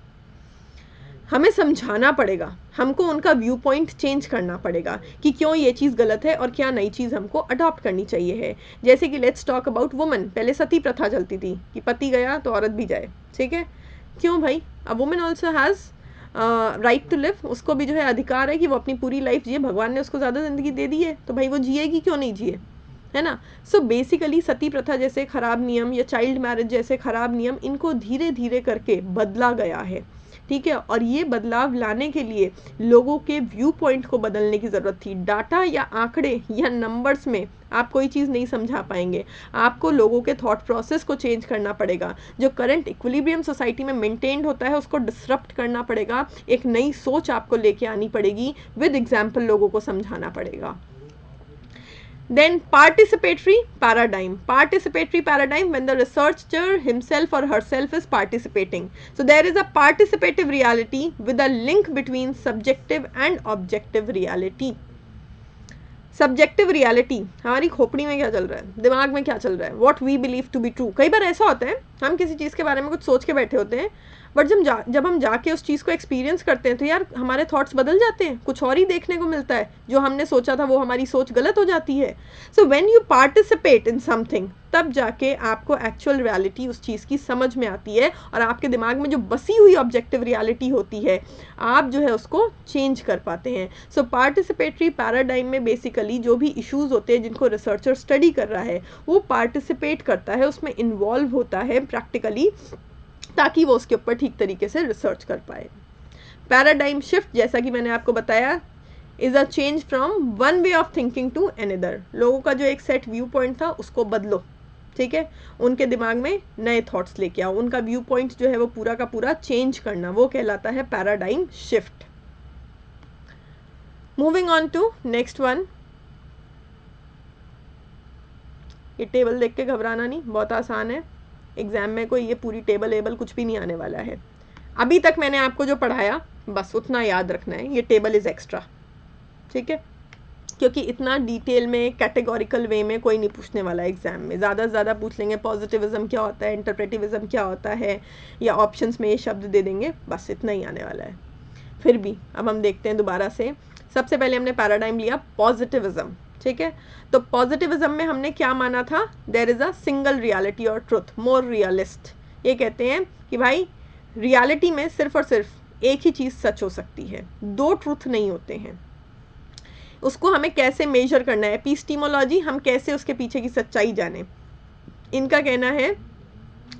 हमें समझाना पड़ेगा, हमको उनका व्यू पॉइंट चेंज करना पड़ेगा कि क्यों ये चीज़ गलत है और क्या नई चीज़ हमको अडॉप्ट करनी चाहिए है। जैसे कि लेट्स टॉक अबाउट वुमेन, पहले सती प्रथा चलती थी कि पति गया तो औरत भी जाए, ठीक है, क्यों भाई, a women also has right to live, उसको भी जो है अधिकार है कि वो अपनी पूरी लाइफ जिए, भगवान ने उसको ज़्यादा ज़िंदगी दे दी है, तो भाई वो जिएगी, क्यों नहीं जिए, है ना। सो बेसिकली सती प्रथा जैसे खराब नियम या चाइल्ड मैरिज जैसे खराब नियम, इनको धीरे धीरे करके बदला गया है, ठीक है। और ये बदलाव लाने के लिए लोगों के व्यू पॉइंट को बदलने की ज़रूरत थी। डाटा या आंकड़े या नंबर्स में आप कोई चीज़ नहीं समझा पाएंगे, आपको लोगों के थॉट प्रोसेस को चेंज करना पड़ेगा। जो करंट इक्विलिब्रियम सोसाइटी में मेंटेन्ड होता है उसको डिसरप्ट करना पड़ेगा, एक नई सोच आपको लेके आनी पड़ेगी, विद एग्जाम्पल लोगों को समझाना पड़ेगा। Then participatory paradigm. Participatory paradigm when the researcher himself or herself is participating. So there is a participative reality with a link between subjective and objective reality. Subjective reality, हमारी खोपड़ी में क्या चल रहा है, दिमाग में क्या चल रहा है, what we believe to be true. कई बार ऐसा होता है हम किसी चीज़ के बारे में कुछ सोच के बैठे होते हैं, बट जब हम जाके उस चीज़ को एक्सपीरियंस करते हैं तो यार हमारे थॉट्स बदल जाते हैं, कुछ और ही देखने को मिलता है, जो हमने सोचा था वो हमारी सोच गलत हो जाती है। So when you participate in something, तब जाके आपको एक्चुअल रियलिटी उस चीज़ की समझ में आती है और आपके दिमाग में जो बसी हुई ऑब्जेक्टिव रियलिटी होती है आप जो है उसको चेंज कर पाते हैं। सो पार्टिसिपेटरी पैराडाइम में बेसिकली जो भी इश्यूज होते हैं जिनको रिसर्चर स्टडी कर रहा है वो पार्टिसिपेट करता है, उसमें इन्वॉल्व होता है प्रैक्टिकली, ताकि वो उसके ऊपर ठीक तरीके से रिसर्च कर पाए। पैराडाइम शिफ्ट, जैसा कि मैंने आपको बताया, is a change from one way of thinking to another. लोगों का जो एक सेट व्यू पॉइंट था उसको बदलो, ठीक है, उनके दिमाग में नए थॉट्स लेके आओ, उनका व्यू पॉइंट जो है वो पूरा का पूरा चेंज करना, वो कहलाता है paradigm shift. Moving on to next one. ये टेबल देख के घबराना नहीं, बहुत आसान है, एग्जाम में कोई ये पूरी टेबल एबल कुछ भी नहीं आने वाला है। अभी तक मैंने आपको जो पढ़ाया बस उतना याद रखना है, ये टेबल इज एक्स्ट्रा, ठीक है, क्योंकि इतना डिटेल में कैटेगोरिकल वे में कोई नहीं पूछने वाला है एग्जाम में। ज़्यादा से ज़्यादा पूछ लेंगे पॉजिटिविज्म क्या होता है, इंटरप्रेटिविज्म क्या होता है, या ऑप्शंस में ये शब्द दे देंगे, बस इतना ही आने वाला है। फिर भी अब हम देखते हैं दोबारा से। सबसे पहले हमने पैराडाइम लिया पॉजिटिविज्म, ठीक है, तो पॉजिटिविज्म में हमने क्या माना था, there is a single reality और ट्रुथ, मोर रियलिस्ट। ये कहते हैं कि भाई रियलिटी में सिर्फ और सिर्फ एक ही चीज़ सच हो सकती है, दो ट्रुथ नहीं होते हैं। उसको हमें कैसे मेजर करना है, एपिस्टीमोलॉजी, हम कैसे उसके पीछे की सच्चाई जाने। इनका कहना है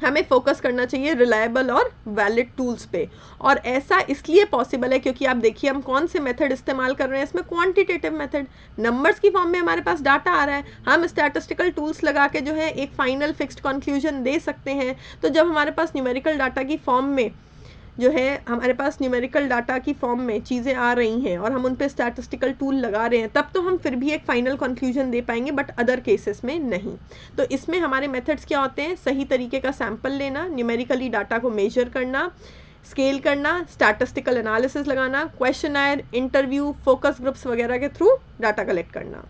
हमें फोकस करना चाहिए रिलायबल और वैलिड टूल्स पे, और ऐसा इसलिए पॉसिबल है क्योंकि आप देखिए हम कौन से मेथड इस्तेमाल कर रहे हैं इसमें, क्वांटिटेटिव मेथड, नंबर्स की फॉर्म में हमारे पास डाटा आ रहा है, हम स्टैटिस्टिकल टूल्स लगा के जो है एक फाइनल फिक्स्ड कंक्लूजन दे सकते हैं। तो जब हमारे पास न्यूमेरिकल डाटा की फॉर्म में जो है, हमारे पास न्यूमेरिकल डाटा की फॉर्म में चीज़ें आ रही हैं और हम उन पे स्टैटिस्टिकल टूल लगा रहे हैं, तब तो हम फिर भी एक फाइनल कंक्लूजन दे पाएंगे, बट अदर केसेस में नहीं। तो इसमें हमारे मेथड्स क्या होते हैं, सही तरीके का सैंपल लेना, न्यूमेरिकली डाटा को मेजर करना, स्केल करना, स्टैटिस्टिकल एनालिसिस लगाना, क्वेश्चनर, इंटरव्यू, फोकस ग्रुप्स वगैरह के थ्रू डाटा कलेक्ट करना।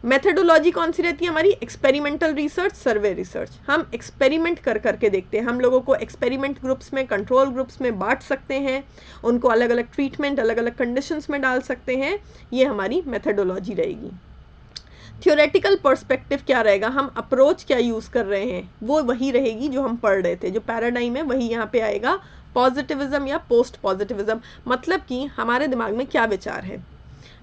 मेथडोलॉजी कौन सी रहती है हमारी, एक्सपेरिमेंटल रिसर्च, सर्वे रिसर्च। हम एक्सपेरिमेंट कर करके देखते हैं, हम लोगों को एक्सपेरिमेंट ग्रुप्स में, कंट्रोल ग्रुप्स में बांट सकते हैं, उनको अलग अलग ट्रीटमेंट अलग अलग कंडीशंस में डाल सकते हैं, ये हमारी मेथडोलॉजी रहेगी। थ्योरेटिकल पर्सपेक्टिव क्या रहेगा, हम अप्रोच क्या यूज़ कर रहे हैं, वो वही रहेगी जो हम पढ़ रहे थे, जो पैराडाइम है वही यहाँ पे आएगा, पॉजिटिविज्म या पोस्ट पॉजिटिविज्म। मतलब कि हमारे दिमाग में क्या विचार है,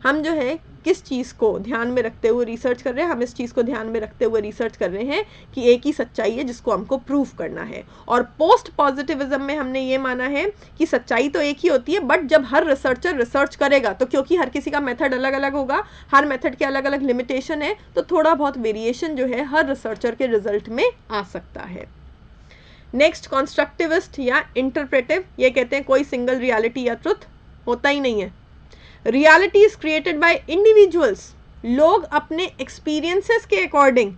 हम जो है किस चीज़ को ध्यान में रखते हुए रिसर्च कर रहे हैं, हम इस चीज़ को ध्यान में रखते हुए रिसर्च कर रहे हैं कि एक ही सच्चाई है जिसको हमको प्रूव करना है। और पोस्ट पॉजिटिविज्म में हमने ये माना है कि सच्चाई तो एक ही होती है, बट जब हर रिसर्चर रिसर्च करेगा तो क्योंकि हर किसी का मेथड अलग अलग होगा, हर मेथड के अलग अलग लिमिटेशन है, तो थोड़ा बहुत वेरिएशन जो है हर रिसर्चर के रिजल्ट में आ सकता है। नेक्स्ट कॉन्स्ट्रक्टिविस्ट या इंटरप्रेटिव, ये कहते हैं कोई सिंगल रियलिटी या ट्रुथ होता ही नहीं है, reality is created by individuals. लोग अपने एक्सपीरियंसेस के अकॉर्डिंग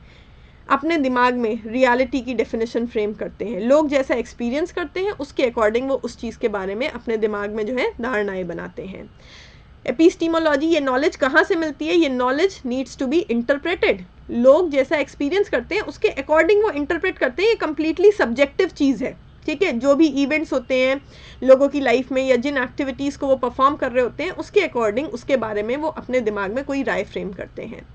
अपने दिमाग में रियलिटी की डेफिनेशन फ्रेम करते हैं, लोग जैसा एक्सपीरियंस करते हैं उसके अकॉर्डिंग वो उस चीज़ के बारे में अपने दिमाग में जो है धारणाएं बनाते हैं। एपिस्टीमोलॉजी, ये नॉलेज कहाँ से मिलती है, ये knowledge needs to be interpreted. लोग जैसा एक्सपीरियंस करते हैं उसके अकॉर्डिंग वो इंटरप्रेट करते हैं, ये कंप्लीटली सब्जेक्टिव चीज़ है, ठीक है। जो भी इवेंट्स होते हैं लोगों की लाइफ में या जिन एक्टिविटीज़ को वो परफॉर्म कर रहे होते हैं उसके अकॉर्डिंग उसके बारे में वो अपने दिमाग में कोई राय फ्रेम करते हैं।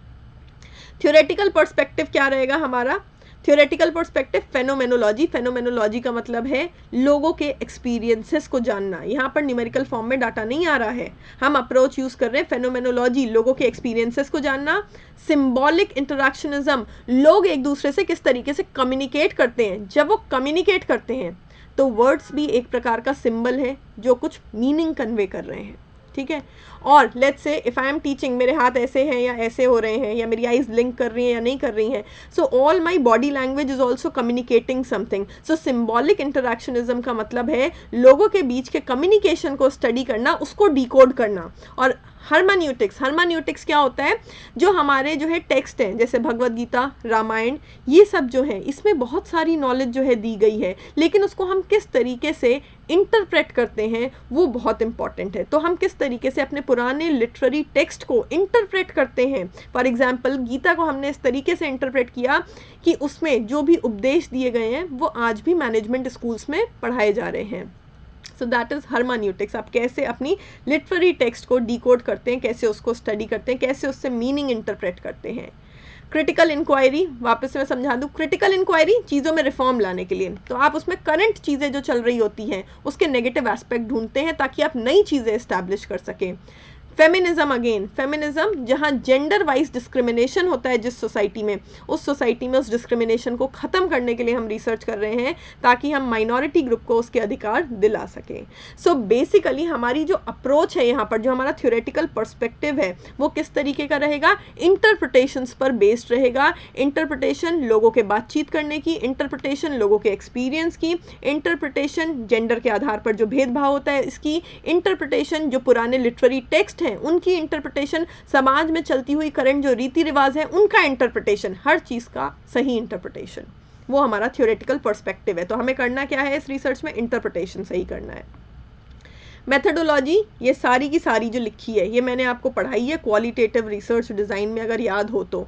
थ्योरेटिकल पर्सपेक्टिव क्या रहेगा हमारा, थ्योरेटिकल पर्सपेक्टिव फेनोमेनोलॉजी, फेनोमेनोलॉजी का मतलब है लोगों के एक्सपीरियंसेस को जानना। यहाँ पर न्यूमेरिकल फॉर्म में डाटा नहीं आ रहा है, हम अप्रोच यूज़ कर रहे हैं फेनोमेनोलॉजी, लोगों के एक्सपीरियंसेस को जानना। सिम्बॉलिक इंटरेक्शनिज्म, लोग एक दूसरे से किस तरीके से कम्युनिकेट करते हैं, जब वो कम्युनिकेट करते हैं तो वर्ड्स भी एक प्रकार का सिंबल है जो कुछ मीनिंग कन्वे कर रहे हैं, ठीक है। और let's say if I am teaching, मेरे हाथ ऐसे हैं या ऐसे हो रहे हैं, या मेरी आईज लिंक कर रही हैं या नहीं कर रही हैं, so all my body language is also communicating something. So symbolic interactionism का मतलब है लोगों के बीच के कम्युनिकेशन को स्टडी करना, उसको डिकोड करना। और हर्मान्यूटिक्स, हर्मान्यूटिक्स क्या होता है, जो हमारे जो है टेक्स्ट हैं जैसे भगवद गीता, रामायण, ये सब जो है इसमें बहुत सारी नॉलेज जो है दी गई है, लेकिन उसको हम किस तरीके से इंटरप्रेट करते हैं वो बहुत इंपॉर्टेंट है। तो हम किस तरीके से अपने पुराने लिटरेरी टेक्स्ट को इंटरप्रेट करते हैं। फॉर एग्जाम्पल गीता को हमने इस तरीके से इंटरप्रेट किया कि उसमें जो भी उपदेश दिए गए हैं वो आज भी मैनेजमेंट स्कूल्स में पढ़ाए जा रहे हैं। So that is hermeneutics. आप कैसे अपनी लिटरेरी टेक्स्ट को डिकोड करते हैं, कैसे उसको स्टडी करते हैं, कैसे उससे मीनिंग इंटरप्रेट करते हैं। क्रिटिकल इंक्वायरी, वापस से मैं समझा दूँ, क्रिटिकल इंक्वायरी चीज़ों में रिफॉर्म लाने के लिए, तो आप उसमें करंट चीज़ें जो चल रही होती हैं उसके नेगेटिव एस्पेक्ट ढूंढते हैं ताकि आप नई चीज़ें इस्टेब्लिश कर सकें। फेमिनिज्म, अगेन फेमिनिज्म, जहाँ जेंडर वाइज डिस्क्रिमिनेशन होता है जिस सोसाइटी में, उस सोसाइटी में उस डिस्क्रिमिनेशन को ख़त्म करने के लिए हम रिसर्च कर रहे हैं ताकि हम माइनॉरिटी ग्रुप को उसके अधिकार दिला सकें। सो बेसिकली हमारी जो अप्रोच है यहाँ पर, जो हमारा थ्योरेटिकल पर्सपेक्टिव है वो किस तरीके का रहेगा, इंटरप्रिटेशंस पर बेस्ड रहेगा। इंटरप्रिटेशन लोगों के बातचीत करने की, इंटरप्रिटेशन लोगों के एक्सपीरियंस की, इंटरप्रिटेशन जेंडर के आधार पर जो भेदभाव होता है इसकी, इंटरप्रिटेशन जो पुराने लिटरेरी टेक्स्ट हैं उनकी इंटरप्रिटेशन, समाज में चलती हुई करंट जो रीति रिवाज है उनका इंटरप्रिटेशन, हर चीज़ का सही इंटरप्रिटेशन, वो हमारा थ्योरेटिकल पर्सपेक्टिव है। तो हमें करना क्या है इस रिसर्च में, इंटरप्रिटेशन सही करना है। मेथडोलॉजी, ये सारी की सारी जो लिखी है ये मैंने आपको पढ़ाई है क्वालिटेटिव रिसर्च डिज़ाइन में, अगर याद हो तो।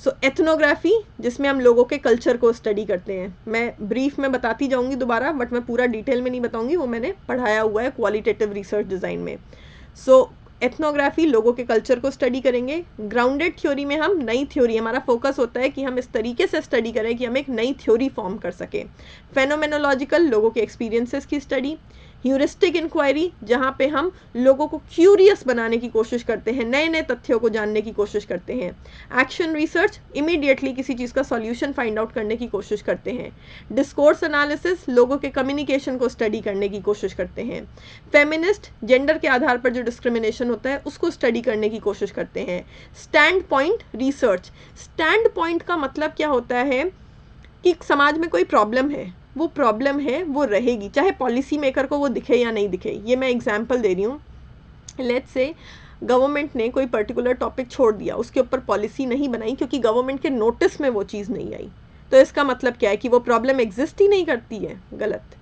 सो एथनोग्राफी, जिसमें हम लोगों के कल्चर को स्टडी करते हैं, मैं ब्रीफ में बताती जाऊंगी दोबारा, बट मैं पूरा डिटेल में नहीं बताऊंगी, वो मैंने पढ़ाया हुआ है क्वालिटेटिव रिसर्च डिज़ाइन में। सो एथनोग्राफी लोगों के कल्चर को स्टडी करेंगे। ग्राउंडेड थ्योरी में हम नई थ्योरी, हमारा फोकस होता है कि हम इस तरीके से स्टडी करें कि हम एक नई थ्योरी फॉर्म कर सकें। फेनोमेनोलॉजिकल, लोगों के एक्सपीरियंसेस की स्टडी। ह्यूरिस्टिक इंक्वायरी, जहाँ पे हम लोगों को क्यूरियस बनाने की कोशिश करते हैं, नए नए तथ्यों को जानने की कोशिश करते हैं। एक्शन रिसर्च, इमीडिएटली किसी चीज़ का सॉल्यूशन फाइंड आउट करने की कोशिश करते हैं। डिस्कोर्स एनालिसिस, लोगों के कम्युनिकेशन को स्टडी करने की कोशिश करते हैं। फेमिनिस्ट, जेंडर के आधार पर जो डिस्क्रिमिनेशन होता है उसको स्टडी करने की कोशिश करते हैं। Stand point research, stand point का मतलब क्या होता है कि समाज में कोई प्रॉब्लम है, वो प्रॉब्लम है वो रहेगी, चाहे पॉलिसी मेकर को वो दिखे या नहीं दिखे। ये मैं एग्जांपल दे रही हूँ। लेट्स से गवर्नमेंट ने कोई पर्टिकुलर टॉपिक छोड़ दिया, उसके ऊपर पॉलिसी नहीं बनाई क्योंकि गवर्नमेंट के नोटिस में वो चीज़ नहीं आई, तो इसका मतलब क्या है कि वो प्रॉब्लम एग्जिस्ट ही नहीं करती है। गलत,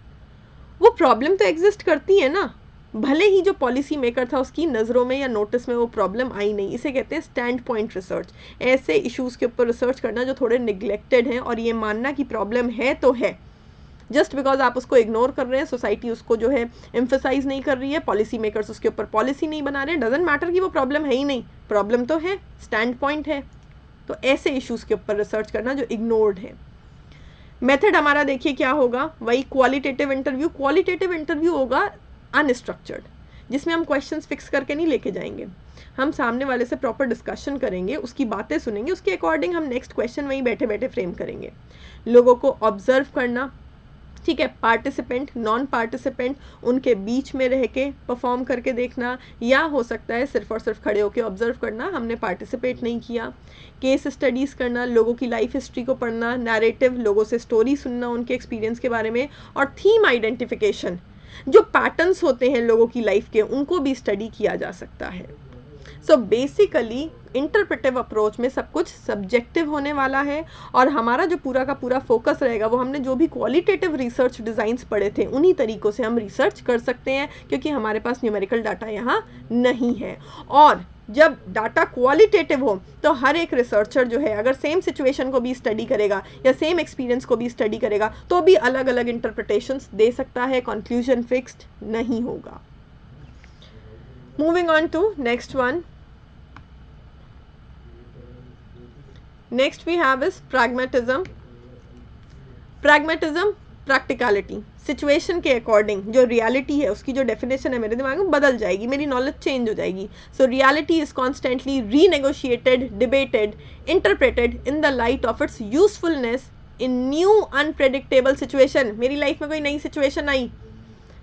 वो प्रॉब्लम तो एग्जिस्ट करती है ना, भले ही जो पॉलिसी मेकर था उसकी नज़रों में या नोटिस में वो प्रॉब्लम आई नहीं। इसे कहते हैं स्टैंड पॉइंट रिसर्च। ऐसे इश्यूज़ के ऊपर रिसर्च करना जो थोड़े निगलेक्टेड हैं और ये मानना कि प्रॉब्लम है तो है, जस्ट बिकॉज आप उसको इग्नोर कर रहे हैं, सोसाइटी उसको जो है एम्फेसाइज नहीं कर रही है, पॉलिसी मेकर्स उसके ऊपर पॉलिसी नहीं बना रहे हैं, डजेंट मैटर कि वो प्रॉब्लम है ही नहीं, प्रॉब्लम तो है, स्टैंड पॉइंट है। तो ऐसे इश्यूज़ के ऊपर रिसर्च करना जो इग्नोर्ड है। मेथड हमारा देखिए क्या होगा, वही क्वालिटेटिव इंटरव्यू। क्वालिटेटिव इंटरव्यू होगा अनस्ट्रक्चर्ड, जिसमें हम क्वेश्चंस फिक्स करके नहीं लेके जाएंगे, हम सामने वाले से प्रॉपर डिस्कशन करेंगे, उसकी बातें सुनेंगे, उसके अकॉर्डिंग हम नेक्स्ट क्वेश्चन वहीं बैठे बैठे फ्रेम करेंगे। लोगों को ऑब्जर्व करना, ठीक है, पार्टिसिपेंट नॉन पार्टिसिपेंट उनके बीच में रह के परफॉर्म करके देखना, या हो सकता है सिर्फ और सिर्फ खड़े होकर ऑब्जर्व करना, हमने पार्टिसिपेट नहीं किया। केस स्टडीज़ करना, लोगों की लाइफ हिस्ट्री को पढ़ना, नैरेटिव, लोगों से स्टोरी सुनना उनके एक्सपीरियंस के बारे में, और थीम आइडेंटिफिकेशन, जो पैटर्न्स होते हैं लोगों की लाइफ के उनको भी स्टडी किया जा सकता है। सो बेसिकली इंटरप्रेटिव अप्रोच में सब कुछ सब्जेक्टिव होने वाला है, और हमारा जो पूरा का पूरा फोकस रहेगा वो हमने जो भी क्वालिटेटिव रिसर्च डिज़ाइंस पढ़े थे उन्हीं तरीक़ों से हम रिसर्च कर सकते हैं, क्योंकि हमारे पास न्यूमेरिकल डाटा यहाँ नहीं है। और जब डाटा क्वालिटेटिव हो तो हर एक रिसर्चर जो है अगर सेम सिचुएशन को भी स्टडी करेगा या सेम एक्सपीरियंस को भी स्टडी करेगा तो भी अलग अलग इंटरप्रिटेशंस दे सकता है, कंक्लूजन फिक्स्ड नहीं होगा। Moving on to next one, next we have is pragmatism. pragmatism, practicality, situation के अकॉर्डिंग जो रियलिटी है उसकी जो डेफिनेशन है मेरे दिमाग में बदल जाएगी, मेरी नॉलेज चेंज हो जाएगी। So reality is constantly renegotiated, debated, interpreted in the light of its usefulness in new unpredictable situation. मेरी लाइफ में कोई नई सिचुएशन आई,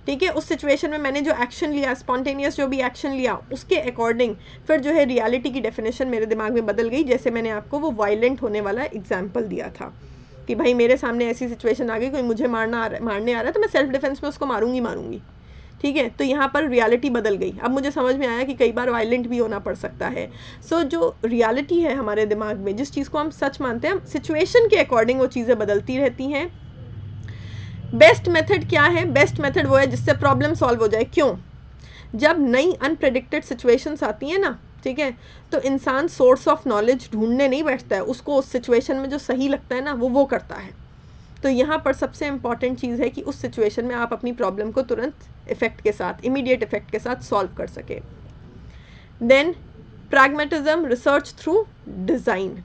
ठीक है, उस सिचुएशन में मैंने जो एक्शन लिया, स्पॉन्टेनियस जो भी एक्शन लिया, उसके अकॉर्डिंग फिर जो है रियलिटी की डेफिनेशन मेरे दिमाग में बदल गई। जैसे मैंने आपको वो वायलेंट होने वाला एग्जाम्पल दिया था कि भाई मेरे सामने ऐसी सिचुएशन आ गई, कोई मुझे मारने आ रहा है तो मैं सेल्फ डिफेंस में उसको मारूंगी, ठीक है। तो यहाँ पर रियलिटी बदल गई। अब मुझे समझ में आया कि कई बार वायलेंट भी होना पड़ सकता है। सो जो रियलिटी है हमारे दिमाग में, जिस चीज़ को हम सच मानते हैं, सिचुएशन के अकॉर्डिंग वो चीज़ें बदलती रहती हैं। बेस्ट मेथड क्या है? बेस्ट मेथड वो है जिससे प्रॉब्लम सॉल्व हो जाए। क्यों? जब नई अनप्रेडिक्टेड सिचुएशंस आती हैं ना, ठीक है, तो इंसान सोर्स ऑफ नॉलेज ढूंढने नहीं बैठता है, उसको उस सिचुएशन में जो सही लगता है ना वो करता है। तो यहाँ पर सबसे इंपॉर्टेंट चीज़ है कि उस सिचुएशन में आप अपनी प्रॉब्लम को तुरंत इफेक्ट के साथ, इमीडिएट इफेक्ट के साथ सॉल्व कर सके। Then pragmatism, research through design.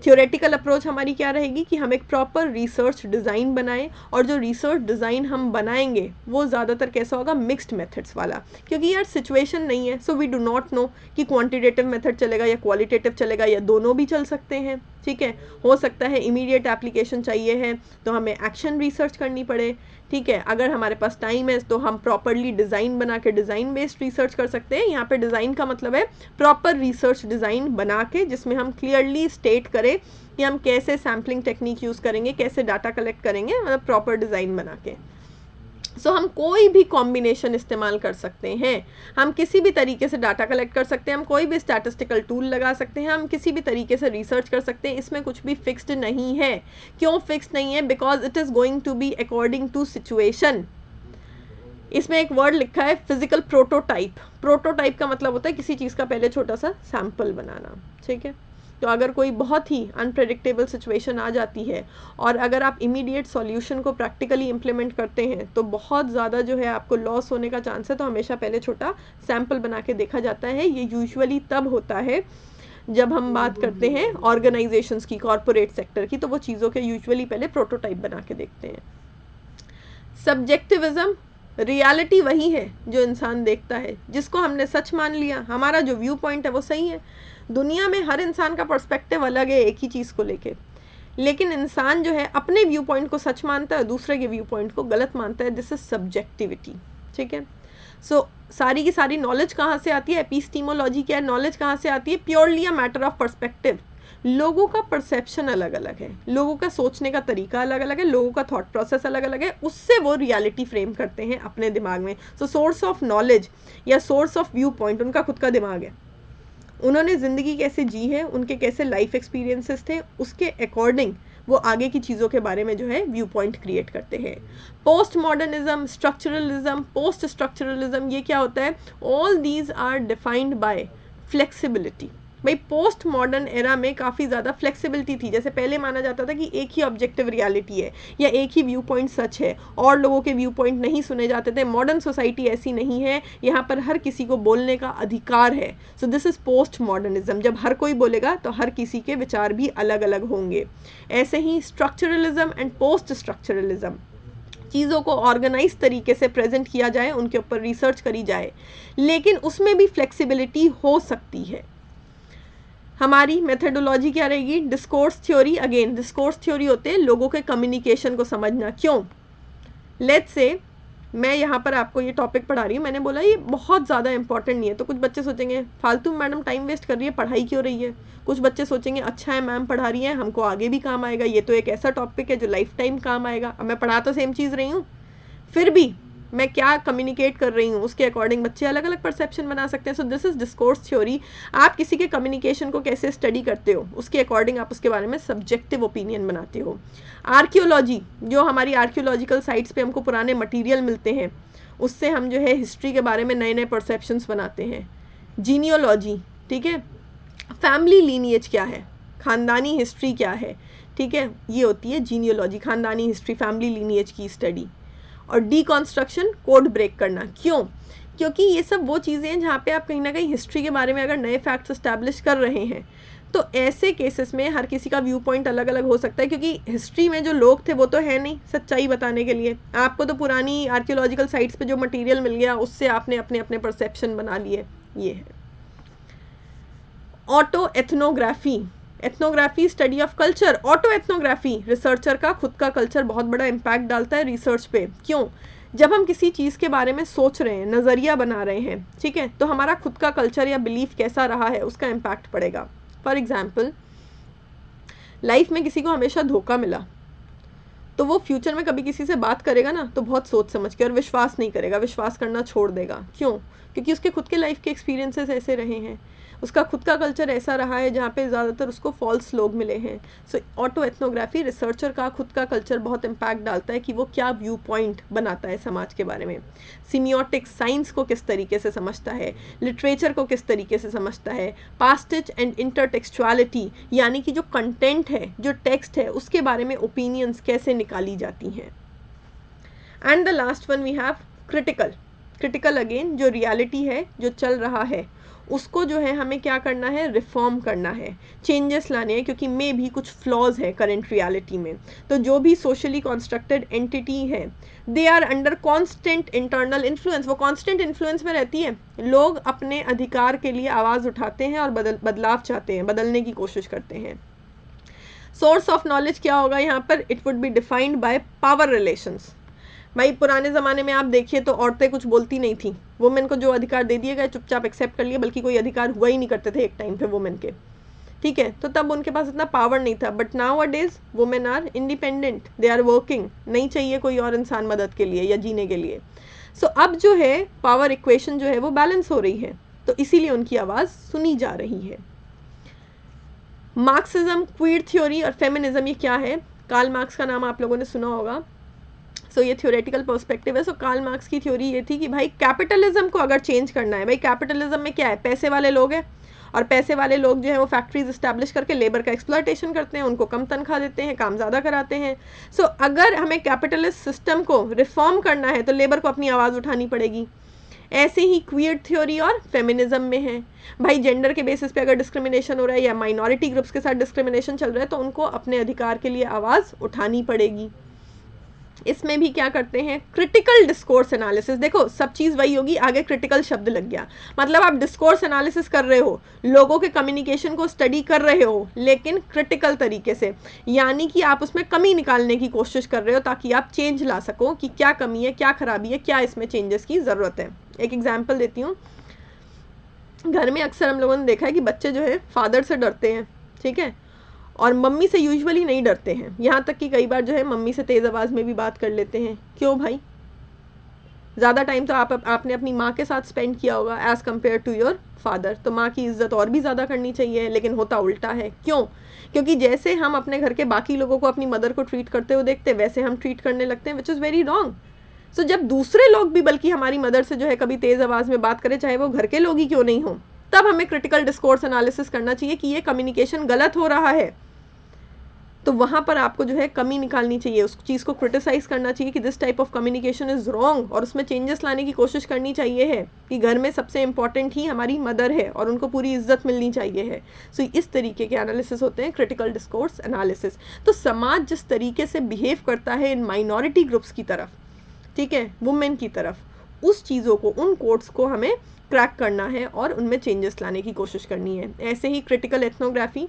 Theoretical approach हमारी क्या रहेगी कि हम एक प्रॉपर रिसर्च डिज़ाइन बनाएं, और जो रिसर्च डिज़ाइन हम बनाएंगे वो ज़्यादातर कैसा होगा, मिक्स्ड मेथड्स वाला, क्योंकि यार सिचुएशन नहीं है, so we do not know कि क्वांटिटेटिव मेथड चलेगा या क्वालिटेटिव चलेगा या दोनों भी चल सकते हैं, ठीक है। हो सकता है इमीडिएट एप्लीकेशन चाहिए है तो हमें एक्शन रिसर्च करनी पड़े, ठीक है। अगर हमारे पास टाइम है तो हम प्रॉपरली डिज़ाइन बना के डिज़ाइन बेस्ड रिसर्च कर सकते हैं। यहाँ पे डिज़ाइन का मतलब है प्रॉपर रिसर्च डिज़ाइन बना के, जिसमें हम क्लियरली स्टेट करें कि हम कैसे सैम्पलिंग टेक्निक यूज़ करेंगे, कैसे डाटा कलेक्ट करेंगे, मतलब प्रॉपर डिज़ाइन बना के। सो हम कोई भी कॉम्बिनेशन इस्तेमाल कर सकते हैं, हम किसी भी तरीके से डाटा कलेक्ट कर सकते हैं, हम कोई भी स्टैटिस्टिकल टूल लगा सकते हैं, हम किसी भी तरीके से रिसर्च कर सकते हैं, इसमें कुछ भी फिक्स्ड नहीं है। क्यों फिक्स्ड नहीं है? Because it is going to be according to situation. इसमें एक वर्ड लिखा है फिजिकल प्रोटोटाइप। प्रोटोटाइप का मतलब होता है किसी चीज़ का पहले छोटा सा सैंपल बनाना, ठीक है। तो अगर कोई बहुत ही अनप्रेडिक्टेबल सिचुएशन आ जाती है और अगर आप इमीडिएट सॉल्यूशन को प्रैक्टिकली इम्प्लीमेंट करते हैं तो बहुत ज़्यादा जो है आपको लॉस होने का चांस है, तो हमेशा पहले छोटा सैंपल बना के देखा जाता है। ये यूजुअली तब होता है जब हम बात करते हैं ऑर्गेनाइजेशंस की, कॉरपोरेट सेक्टर की, तो वो चीज़ों के यूजुअली पहले प्रोटोटाइप बना के देखते हैं। सब्जेक्टिविज्म, रियलिटी वही है जो इंसान देखता है, जिसको हमने सच मान लिया, हमारा जो व्यू पॉइंट है वो सही है। दुनिया में हर इंसान का पर्सपेक्टिव अलग है एक ही चीज़ को लेके, लेकिन इंसान जो है अपने व्यू पॉइंट को सच मानता है, दूसरे के व्यू पॉइंट को गलत मानता है। दिस इज सब्जेक्टिविटी, ठीक है। सो सारी की सारी नॉलेज कहाँ से आती है? एपिस्टीमोलॉजी क्या है? नॉलेज कहाँ से आती है? Purely a matter of perspective. लोगों का परसेप्शन अलग अलग है, लोगों का सोचने का तरीका अलग अलग है, लोगों का थॉट प्रोसेस अलग अलग है, उससे वो रियलिटी फ्रेम करते हैं अपने दिमाग में। सो सोर्स ऑफ नॉलेज या सोर्स ऑफ व्यू पॉइंट उनका खुद का दिमाग है। उन्होंने ज़िंदगी कैसे जी है, उनके कैसे लाइफ एक्सपीरियंसेस थे, उसके अकॉर्डिंग वो आगे की चीज़ों के बारे में जो है व्यू पॉइंट क्रिएट करते हैं। Post modernism, structuralism, post structuralism, ये क्या होता है? All these are defined by flexibility. भाई पोस्ट मॉडर्न एरा में काफ़ी ज़्यादा फ्लेक्सिबिलिटी थी। जैसे पहले माना जाता था कि एक ही ऑब्जेक्टिव रियलिटी है या एक ही व्यू पॉइंट सच है और लोगों के व्यू पॉइंट नहीं सुने जाते थे। मॉडर्न सोसाइटी ऐसी नहीं है, यहाँ पर हर किसी को बोलने का अधिकार है। So this is post modernism. जब हर कोई बोलेगा तो हर किसी के विचार भी अलग अलग होंगे। ऐसे ही स्ट्रक्चरलिज्म एंड पोस्ट स्ट्रक्चरलिज्म, चीज़ों को ऑर्गेनाइज तरीके से प्रेजेंट किया जाए, उनके ऊपर रिसर्च करी जाए, लेकिन उसमें भी फ्लेक्सिबिलिटी हो सकती है। हमारी मेथडोलॉजी क्या रहेगी? Discourse theory. Again discourse theory होते हैं लोगों के कम्युनिकेशन को समझना। क्यों? लेट्स से मैं यहाँ पर आपको ये टॉपिक पढ़ा रही हूँ, मैंने बोला ये बहुत ज़्यादा इंपॉर्टेंट नहीं है, तो कुछ बच्चे सोचेंगे फालतू मैडम टाइम वेस्ट कर रही है, पढ़ाई क्यों रही है। कुछ बच्चे सोचेंगे अच्छा है मैम पढ़ा रही है, हमको आगे भी काम आएगा, ये तो एक ऐसा टॉपिक है जो लाइफ टाइम काम आएगा। अब मैं पढ़ा तो सेम चीज़ रही हूँ, फिर भी मैं क्या कम्युनिकेट कर रही हूँ उसके अकॉर्डिंग बच्चे अलग अलग परसेप्शन बना सकते हैं। So this is discourse theory. आप किसी के कम्युनिकेशन को कैसे स्टडी करते हो, उसके अकॉर्डिंग आप उसके बारे में सब्जेक्टिव ओपिनियन बनाते हो। आर्कियोलॉजी, जो हमारी आर्कियोलॉजिकल साइट्स पे हमको पुराने मटेरियल मिलते हैं, उससे हम जो है हिस्ट्री के बारे में नए नए परसेप्शंस बनाते हैं। जीनियोलॉजी, ठीक है। फैमिली लीनिएज क्या है, खानदानी हिस्ट्री क्या है, ठीक है, ये होती है जीनियोलॉजी, खानदानी हिस्ट्री, फैमिली लीनिएज की स्टडी। और डीकॉन्स्ट्रक्शन, कोड ब्रेक करना। क्यों? क्योंकि ये सब वो चीज़ें हैं जहाँ पे आप कहीं ना कहीं हिस्ट्री के बारे में अगर नए फैक्ट्स इस्टेब्लिश कर रहे हैं, तो ऐसे केसेस में हर किसी का व्यू पॉइंट अलग अलग हो सकता है, क्योंकि हिस्ट्री में जो लोग थे वो तो है नहीं सच्चाई बताने के लिए। आपको तो पुरानी आर्कियोलॉजिकल साइट्स पे जो मटेरियल मिल गया उससे आपने अपने अपने परसेप्शन बना लिए। ये है auto ethnography. Ethnography study of culture. Auto ethnography, researcher का खुद का कल्चर बहुत बड़ा इम्पैक्ट डालता है रिसर्च पे। क्यों? जब हम किसी चीज़ के बारे में सोच रहे हैं, नज़रिया बना रहे हैं, ठीक है, तो हमारा खुद का कल्चर या बिलीफ कैसा रहा है उसका इम्पैक्ट पड़ेगा। फॉर एग्जाम्पल, लाइफ में किसी को हमेशा धोखा मिला, तो वो फ्यूचर में कभी किसी से बात करेगा ना तो बहुत सोच समझ के, और विश्वास नहीं करेगा, विश्वास करना छोड़ देगा। क्यों? क्योंकि उसके खुद के लाइफ के एक्सपीरियंसेस ऐसे रहे हैं, उसका खुद का कल्चर ऐसा रहा है जहाँ पे ज़्यादातर उसको फॉल्स लोग मिले हैं। सो ऑटो एथनोग्राफी, रिसर्चर का खुद का कल्चर बहुत इम्पैक्ट डालता है कि वो क्या व्यू पॉइंट बनाता है समाज के बारे में। सीमियोटिक्स, साइंस को किस तरीके से समझता है, लिटरेचर को किस तरीके से समझता है। पास्टेज एंड इंटरटेक्सचुअलिटी, यानी कि जो कंटेंट है, जो टेक्स्ट है, उसके बारे में ओपिनियंस कैसे निकाली जाती हैं। And the last one we have critical. Critical again, जो रियलिटी है, जो चल रहा है, उसको जो है हमें क्या करना है, रिफॉर्म करना है, चेंजेस लाने हैं, क्योंकि मे भी कुछ फ्लॉज है करंट रियलिटी में। तो जो भी सोशली कंस्ट्रक्टेड एंटिटी है, they are under constant internal influence, वो कॉन्स्टेंट इन्फ्लुएंस में रहती है। लोग अपने अधिकार के लिए आवाज़ उठाते हैं और बदलाव चाहते हैं, बदलने की कोशिश करते हैं। सोर्स ऑफ नॉलेज क्या होगा यहाँ पर, it would be defined by power relations. भाई पुराने ज़माने में आप देखिए तो औरतें कुछ बोलती नहीं थी, वुमेन को जो अधिकार दे दिए गए चुपचाप एक्सेप्ट कर लिए, बल्कि कोई अधिकार हुआ ही नहीं करते थे एक टाइम पे वुमेन के, ठीक है। तो तब उनके पास इतना पावर नहीं था, but nowadays women are independent, they are working, नहीं चाहिए कोई और इंसान मदद के लिए या जीने के लिए। सो अब जो है पावर इक्वेशन जो है वो बैलेंस हो रही है, तो इसीलिए उनकी आवाज़ सुनी जा रही है। मार्क्सिज्म, क्वीर थ्योरी और फेमिनिज्म, ये क्या है? कार्ल मार्क्स का नाम आप लोगों ने सुना होगा। सो ये थ्योरेटिकल पर्सपेक्टिव है। सो कार्ल मार्क्स की थ्योरी ये थी कि भाई कैपिटलिज्म को अगर चेंज करना है, भाई कैपिटलिज्म में क्या है, पैसे वाले लोग हैं, और पैसे वाले लोग जो है वो फैक्ट्रीज इस्टेब्लिश करके लेबर का एक्सप्लॉयटेशन करते हैं, उनको कम तनख्वाह देते हैं, काम ज़्यादा कराते हैं। सो अगर हमें कैपिटलिस्ट सिस्टम को रिफॉर्म करना है तो लेबर को अपनी आवाज़ उठानी पड़ेगी। ऐसे ही क्वियर थ्योरी और फेमिनिज्म में है, भाई जेंडर के बेसिस पे अगर डिस्क्रिमिनेशन हो रहा है या माइनॉरिटी ग्रुप्स के साथ डिस्क्रिमिनेशन चल रहा है तो उनको अपने अधिकार के लिए आवाज़ उठानी पड़ेगी। इसमें भी क्या करते हैं, क्रिटिकल डिस्कोर्स एनालिसिस। देखो सब चीज़ वही होगी, आगे क्रिटिकल शब्द लग गया, मतलब आप डिस्कोर्स एनालिसिस कर रहे हो, लोगों के कम्युनिकेशन को स्टडी कर रहे हो, लेकिन क्रिटिकल तरीके से, यानी कि आप उसमें कमी निकालने की कोशिश कर रहे हो ताकि आप चेंज ला सको कि क्या कमी है, क्या खराबी है, क्या इसमें चेंजेस की ज़रूरत है। एक एग्जाम्पल देती हूँ, घर में अक्सर हम लोगों ने देखा है कि बच्चे जो है फादर से डरते हैं, ठीक है, और मम्मी से यूजुअली नहीं डरते हैं, यहाँ तक कि कई बार जो है मम्मी से तेज़ आवाज़ में भी बात कर लेते हैं। क्यों भाई? ज़्यादा टाइम तो आपने अपनी माँ के साथ स्पेंड किया होगा as compared to your father, तो माँ की इज़्ज़त और भी ज़्यादा करनी चाहिए, लेकिन होता उल्टा है। क्यों? क्योंकि जैसे हम अपने घर के बाकी लोगों को अपनी मदर को ट्रीट करते हुए देखते हैं, वैसे हम ट्रीट करने लगते हैं, विच इज़ वेरी रॉन्ग। सो जब दूसरे लोग भी बल्कि हमारी मदर से जो है कभी तेज़ आवाज़ में बात करें, चाहे वो घर के लोग ही क्यों नहीं हों, तब हमें क्रिटिकल डिस्कोर्स एनालिसिस करना चाहिए कि ये कम्युनिकेशन गलत हो रहा है। तो वहाँ पर आपको जो है कमी निकालनी चाहिए, उस चीज़ को क्रिटिसाइज़ करना चाहिए कि this type of communication is wrong, और उसमें चेंजेस लाने की कोशिश करनी चाहिए है कि घर में सबसे इंपॉर्टेंट ही हमारी मदर है और उनको पूरी इज्जत मिलनी चाहिए है। सो इस तरीके के एनालिसिस होते हैं क्रिटिकल डिस्कोर्स एनालिसिस। तो समाज जिस तरीके से बिहेव करता है इन माइनॉरिटी ग्रुप्स की तरफ, ठीक है, वुमेन की तरफ, उस चीज़ों को, उन कोड्स को हमें क्रैक करना है और उनमें चेंजेस लाने की कोशिश करनी है। ऐसे ही क्रिटिकल एथनोग्राफी,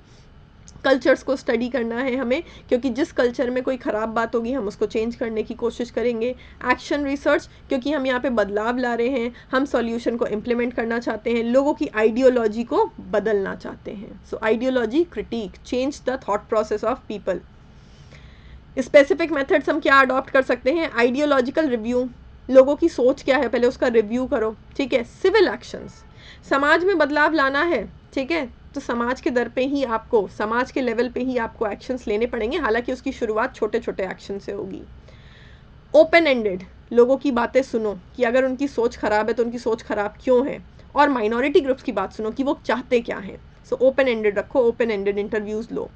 कल्चर्स को स्टडी करना है हमें, क्योंकि जिस कल्चर में कोई ख़राब बात होगी हम उसको चेंज करने की कोशिश करेंगे। एक्शन रिसर्च, क्योंकि हम यहाँ पे बदलाव ला रहे हैं, हम सॉल्यूशन को इम्प्लीमेंट करना चाहते हैं, लोगों की आइडियोलॉजी को बदलना चाहते हैं। So ideology critique, change the thought process of people. Specific methods हम क्या अडॉप्ट कर सकते हैं? आइडियोलॉजिकल रिव्यू, लोगों की सोच क्या है पहले उसका रिव्यू करो, ठीक है। सिविल एक्शंस, समाज में बदलाव लाना है, ठीक है, तो समाज के दर पे ही आपको, समाज के लेवल पे ही आपको एक्शंस लेने पड़ेंगे, हालांकि उसकी शुरुआत छोटे छोटे एक्शन से होगी। ओपन एंडेड, लोगों की बातें सुनो कि अगर उनकी सोच खराब है तो उनकी सोच खराब क्यों है, और माइनॉरिटी ग्रुप्स की बात सुनो कि वो चाहते क्या हैं। सो ओपन एंडेड रखो, ओपन एंडेड इंटरव्यूज लो।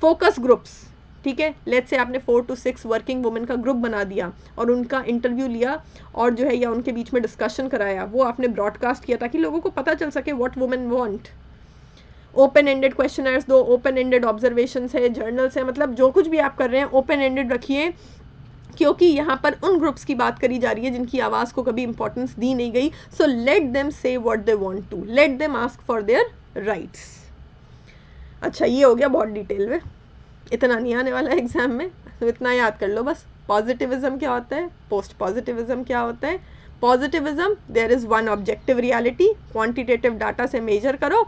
फोकस ग्रुप्स, ठीक है, लेट्स से आपने 4 to 6 वर्किंग वुमेन का ग्रुप बना दिया और उनका इंटरव्यू लिया और जो है या उनके बीच में डिस्कशन कराया, वो आपने ब्रॉडकास्ट किया ताकि लोगों को पता चल सके what women want. Open ended questioners दो, ओपन एंडेड ऑब्जर्वेशंस है, जर्नल्स है, मतलब जो कुछ भी आप कर रहे हैं ओपन एंडेड रखिए, क्योंकि यहाँ पर उन ग्रुप्स की बात करी जा रही है जिनकी आवाज़ को कभी इंपॉर्टेंस दी नहीं गई। So let them say what they want to, let them ask for their rights. अच्छा, ये हो गया बहुत डिटेल में, इतना नहीं आने वाला है एग्जाम में, तो इतना याद कर लो बस। पॉजिटिविज्म क्या होता है, पोस्ट पॉजिटिविज्म क्या होता है। Positivism, there is one objective reality, quantitative data से मेजर करो